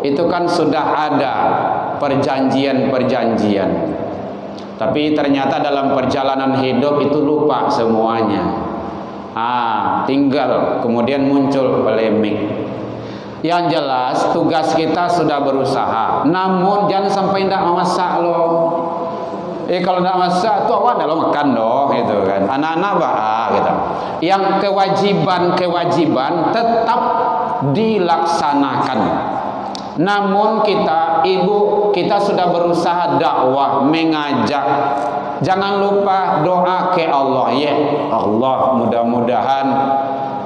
itu kan sudah ada perjanjian. Tapi ternyata dalam perjalanan hidup itu lupa semuanya. Tinggal kemudian muncul polemik. Yang jelas tugas kita sudah berusaha. Namun jangan sampai tidak memasak loh. Kalau tidak masak tuh awak dah makan doh gitu kan. Anak-anak gitu. Yang kewajiban tetap dilaksanakan. Namun kita sudah berusaha dakwah, mengajak. Jangan lupa doa ke Allah. Ya Allah, mudah-mudahan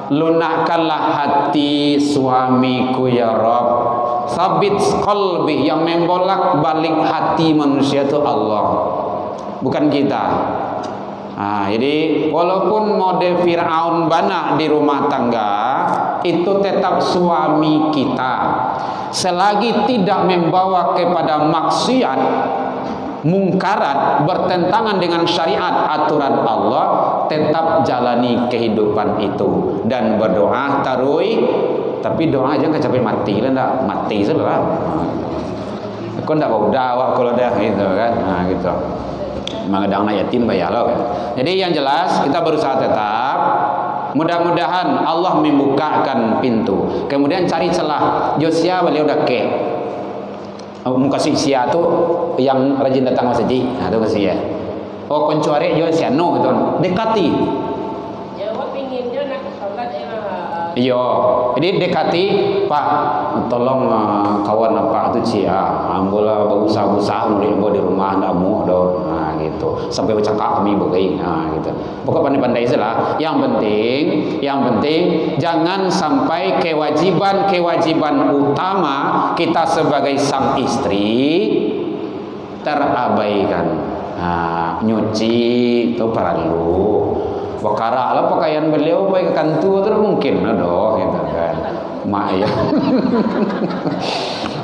lunakkanlah hati suamiku ya Rabb sabit qalbi, yang membolak balik hati manusia itu Allah, bukan kita. Jadi walaupun mode Fir'aun banyak di rumah tangga, itu tetap suami kita. Selagi tidak membawa kepada maksiat, mungkarat, bertentangan dengan syariat aturan Allah, tetap jalani kehidupan itu dan berdoa tarui. Tapi doa aja nggak capek mati lah, ndak mati saja. Kau ndak mau dakwah kalau dah gitu kan, gitu. Mengadang yatim bayalau kan. Jadi yang jelas kita berusaha tetap, mudah-mudahan Allah membukakan pintu. Kemudian cari celah. Josia beliau dah ke muka sia tu yang rajin datang masjid. Nah, tu kasih ya. Oh koncuare Josia no gitu. Dekati. Ya, awak pingin dia nak salat Iya, jadi dekati, Pak, tolong kawan apa tu cia, ambola berusaha mulai di rumah ndak mau do, gitu. Sampai bercakap kami begini, gitu. Pokok pandai-pandai saja. Yang penting jangan sampai kewajiban utama kita sebagai sang istri terabaikan. Nyuci itu perlu. Bakara lah pakaian beliau pakai kantu terus mungkin aduh gitu kan. Ya.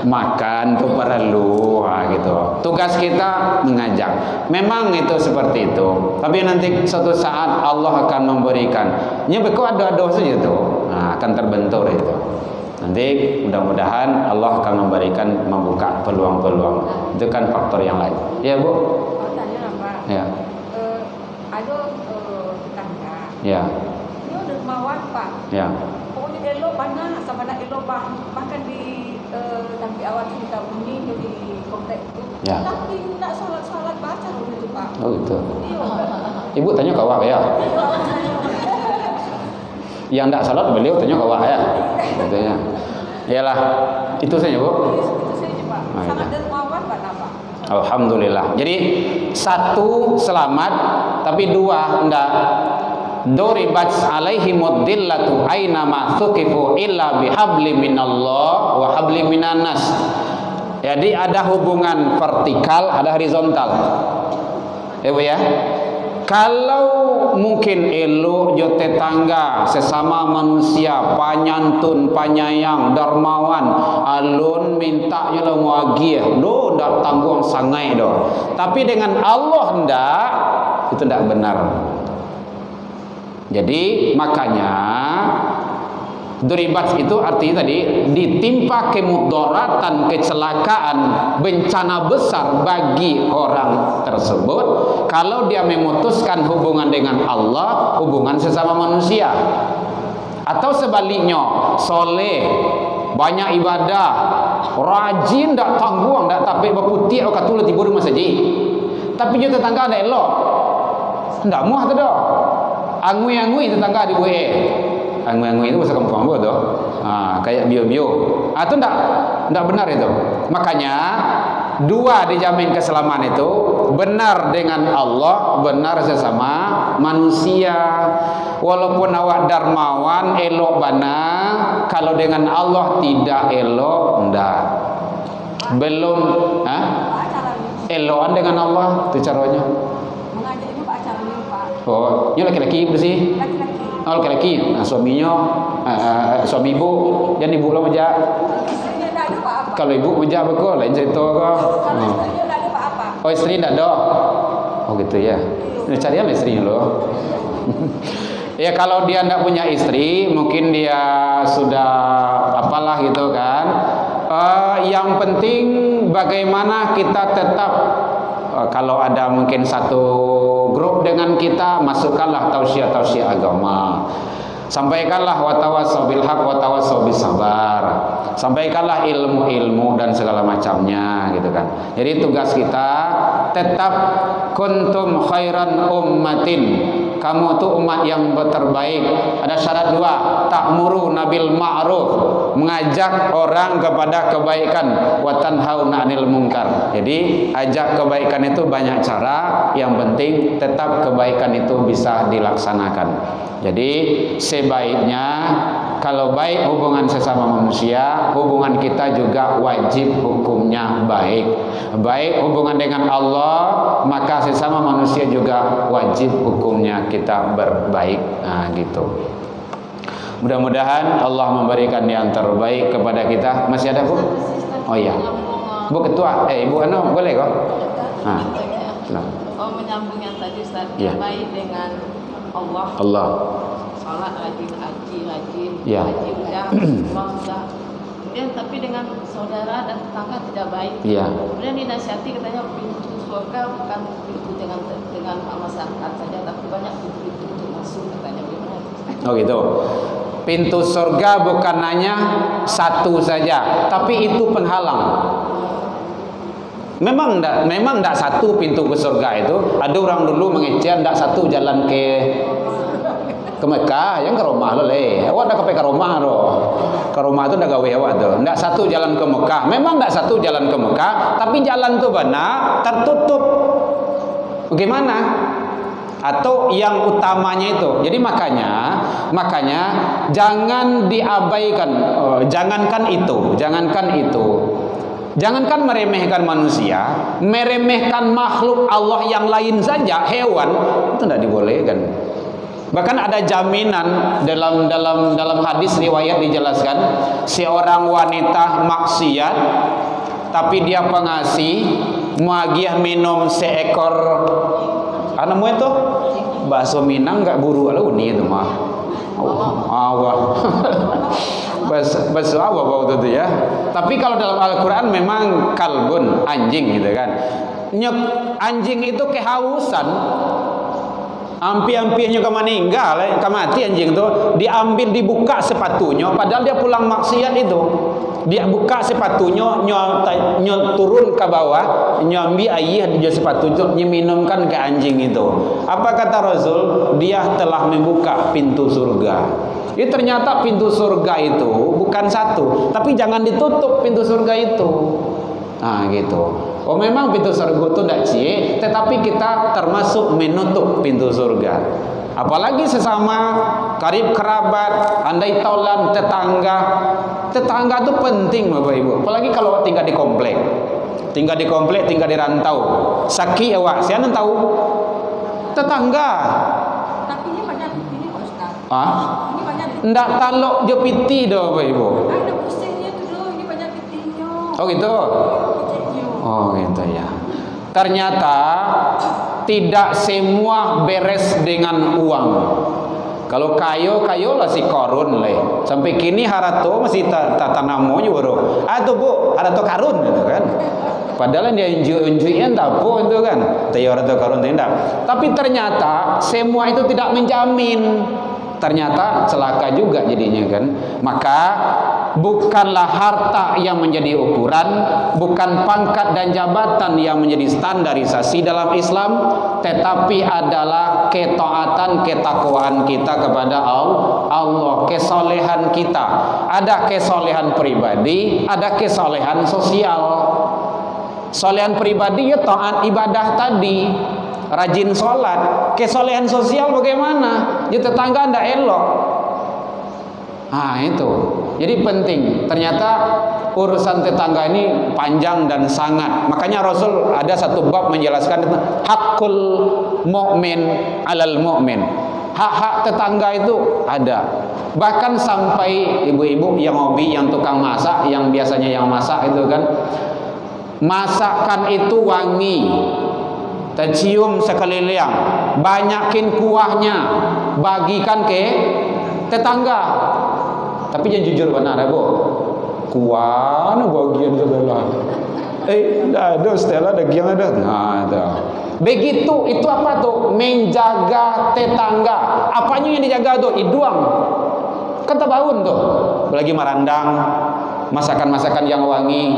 Makan tuh perlu gitu. Tugas kita mengajak. Memang itu seperti itu. Tapi nanti suatu saat Allah akan memberikan. Nyebeko ada saja tuh. Akan terbentur itu. Nanti mudah-mudahan Allah akan membuka peluang-peluang. Itu kan faktor yang lain. Ya, Bu. Tanya apa? Ya. Ada tetangga. Ya. Dia udah mawar Pak. Ya. Pokoknya elok banyak, sama nak elok bahkan di tapi awal kita bunyi di komplek itu. Ya. Tapi nak salat baca itu Pak. Oh gitu. Iya. Ibu tanya ke awak ya. Yang tidak salat beliau tanya ke awak ya. Katanya. Iyalah, itu saja Bu. Itu saja Pak. Sangat dermawan Pak Napa. Alhamdulillah. Jadi satu selamat, tapi dua enggak. Duribat alaihimud dillatu aina ma thuqifu illa bihabli minallah wa habli minannas. Jadi ada hubungan vertikal, ada horizontal. Ya Bu ya. Kalau mungkin elok jo tetangga sesama manusia panyantun panyayang dermawan alun minta yo muagiah do ndak tanggung sangai do. Tapi dengan Allah ndak, itu ndak benar. Jadi makanya duribat itu artinya tadi ditimpa kemudaratan, kecelakaan, bencana besar bagi orang tersebut kalau dia memutuskan hubungan dengan Allah, hubungan sesama manusia. Atau sebaliknya, soleh, banyak ibadah, rajin, tak tangguh, tak tapi berputih atau katulah tidur di masjid. Tapi dia tetangga ada elok, tak muah tu dah. Angui tetangga di buat. Angui itu bahasa kampung apa tu? Kayak bio-bio. Itu tak benar itu. Makanya dua dijamin keselamatan itu, benar dengan Allah, benar sesama manusia. Walaupun awak dermawan, elok bana, kalau dengan Allah tidak elok, ndak. Belum, elokan dengan Allah, itu caranya. Mengajak itu Pak caranya Pak. Oh, ini laki-laki bersih. Laki-laki. Oh, laki-laki. Suaminya, suami ibu, jangan ibu lah meja. Istrinya tak ada Pak apa? Kalau ibu meja betul, lain cerita kau. Kalau istrinya tak ada Pak apa? Oh, istri tak ada. Oh gitu ya. Ini cari apa istrinya lo? Ya kalau dia tidak punya istri, mungkin dia sudah apalah gitu kan. Yang penting bagaimana kita tetap kalau ada mungkin satu grup dengan kita, masukkanlah tausiah-tausiah agama. Sampaikanlah watawassaw bil haq watawassaw bis sabar. Sampaikanlah ilmu-ilmu dan segala macamnya gitu kan. Jadi tugas kita tetap kuntum khairan ummatin. Kamu itu umat yang terbaik. Ada syarat dua, ta'muru nabil ma'ruf, mengajak orang kepada kebaikan, wa tanhauna 'anil munkar. Jadi ajak kebaikan itu banyak cara, yang penting tetap kebaikan itu bisa dilaksanakan. Jadi sebaiknya kalau baik hubungan sesama manusia, hubungan kita juga wajib hukumnya baik. Baik hubungan dengan Allah, maka sesama manusia juga wajib hukumnya kita berbaik. Nah, gitu. Mudah-mudahan Allah memberikan yang terbaik kepada kita. Masih ada, Bu? Oh iya. Bu Ketua, Ibu Ano, boleh kok? Nah. Menyambung yang tadi Ustaz, ya. baik dengan Allah. Salat rajin, ya. haji udah, Allah sudah. Kemudian tapi dengan saudara dan tetangga tidak baik. Ya. Kemudian dinasihati katanya pintu surga bukan pintu dengan masyarakat saja, tapi banyak pintu untuk masuk katanya. Gimana? Oh gitu. Pintu surga bukan hanya satu saja, tapi itu penghalang. Memang enggak satu pintu ke surga itu. Ada orang dulu mengecek enggak satu jalan ke Mekah, yang ke rumah lo le. Awak dah ke rumah lo. Ke rumah itu dah gawe awak tu. Enggak satu jalan ke Mekah. Memang enggak satu jalan ke Mekah, tapi jalan tu benar tertutup. Bagaimana? Atau yang utamanya itu. Jadi makanya jangan diabaikan. Jangankan itu. Jangankan meremehkan manusia, meremehkan makhluk Allah yang lain saja, hewan, itu tidak dibolehkan. Bahkan ada jaminan dalam hadis riwayat dijelaskan, seorang wanita maksiat tapi dia pengasih, muagiah minum seekor anamu itu bakso Minang enggak buru aluni itu mah. Awak. Bahasa apa waktu itu ya. Tapi kalau dalam Al-Quran memang kalbun, anjing gitu kan. Anjing itu kehausan, ampi-ampinya meninggal, mati anjing itu, diambil dibuka sepatunya, padahal dia pulang maksiat itu. Dia buka sepatunya, turun ke bawah, nyambi air di sepatu itu, minumkan ke anjing itu. Apa kata Rasul? Dia telah membuka pintu surga. Ini ternyata pintu surga itu bukan satu, tapi jangan ditutup pintu surga itu. Nah gitu. Oh memang pintu surga itu tidak cie, tetapi kita termasuk menutup pintu surga. Apalagi sesama karib kerabat, andai taulan tetangga. Tetangga itu penting Bapak Ibu. Apalagi kalau tinggal di komplek, tinggal di rantau. Saki awak, siapa tahu tetangga. Tapi ini banyak ini Pak Ustaz. Ini banyak. Ndak talok je piti dah Bapak Ibu. Ada pusingnya tu dulu, ini banyak pitinya. Oh gitu. Oh gitu ya. Ternyata tidak semua beres dengan uang. Kalau kayo lah si korun le. Sampai kini harato masih tanamonya baru. Atau Bu, harato karun gitu kan. Padahal dia unjuin tapo itu kan. Tayo harato karun tidak. Tapi ternyata semua itu tidak menjamin. Ternyata celaka juga jadinya kan. Maka bukanlah harta yang menjadi ukuran, bukan pangkat dan jabatan yang menjadi standarisasi dalam Islam, tetapi adalah ketaatan, ketakwaan kita kepada Allah, kesolehan kita. Ada kesolehan pribadi, ada kesolehan sosial. Solehan pribadi ya taat ibadah tadi, rajin sholat. Kesolehan sosial bagaimana? Ya tetangga ndak elok. Ah itu. Jadi penting. Ternyata urusan tetangga ini panjang dan sangat. Makanya Rasul ada satu bab menjelaskan hakul mukmin alal mukmin. Hak-hak tetangga itu ada. Bahkan sampai ibu-ibu yang hobi, yang tukang masak, yang biasanya yang masak itu kan, masakan itu wangi, tercium sekeliling, banyakin kuahnya, bagikan ke tetangga. Tapi jangan jujur benar ya Bu, kuah bagian segala. Ada setelah daging ada. Nah ada. Begitu itu apa tuh? Menjaga tetangga. Apanya yang dijaga tuh? Iduang. Kan tabaun tuh. Lagi marandang, masakan-masakan yang wangi.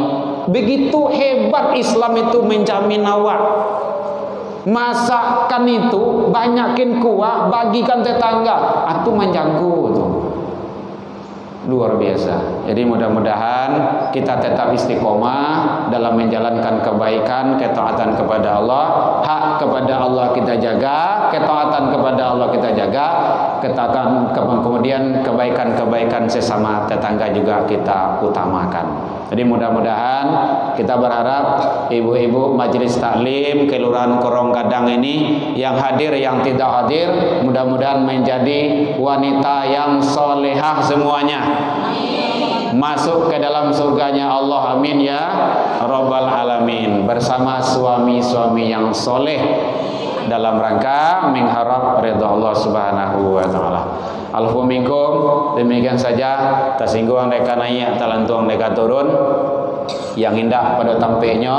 Begitu hebat Islam itu menjamin awak. Masakan itu banyakin kuah, bagikan tetangga. Itu menjago tuh. Luar biasa. Jadi mudah-mudahan kita tetap istiqomah dalam menjalankan kebaikan, ketaatan kepada Allah. Hak kepada Allah kita jaga, ketaatan kepada Allah kita jaga. kemudian kebaikan-kebaikan sesama tetangga juga kita utamakan. Jadi mudah-mudahan kita berharap ibu-ibu majelis taklim Kelurahan Korong Gadang ini yang hadir yang tidak hadir mudah-mudahan menjadi wanita yang solehah semuanya, masuk ke dalam surganya Allah, amin ya rabbal alamin, bersama suami-suami yang soleh dalam rangka mengharap ridha Allah Subhanahu wa taala. Alfu minkum, demikian saja tersinggung deka naik talantuang deka turun yang indah pada tampaknya.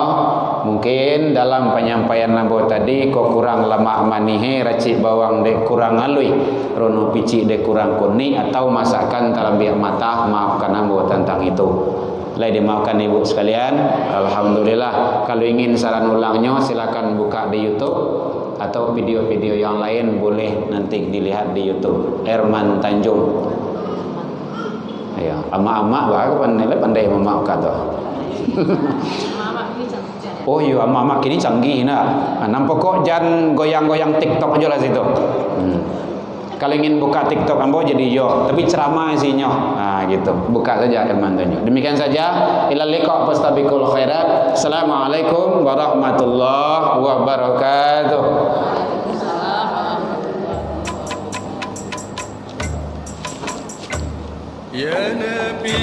Mungkin dalam penyampaian lambo tadi kok kurang lemak manihe, racik bawang dek kurang alui, rono pici dek kurang kuning, atau masakan dalam biak mata, maafkan lambo tentang itu. Lai dimaafkan ibu sekalian. Alhamdulillah. Kalau ingin saran ulangnya silakan buka di YouTube atau video-video yang lain boleh nanti dilihat di YouTube. Herman Tanjung. Ya, ama-ama baru pandai memaafkan tuh. Oh iya, ama-ama kini canggih nah. Nampak kok jangan goyang-goyang TikTok aja lah situ. Kalau ingin buka TikTok ambo jadi yo, tapi ceramah isinya. Nah, gitu. Buka saja Herman Tanjung. Demikian saja. Ilal liqa fastabiqul khairat. Assalamualaikum warahmatullahi wabarakatuh. Ya Nabi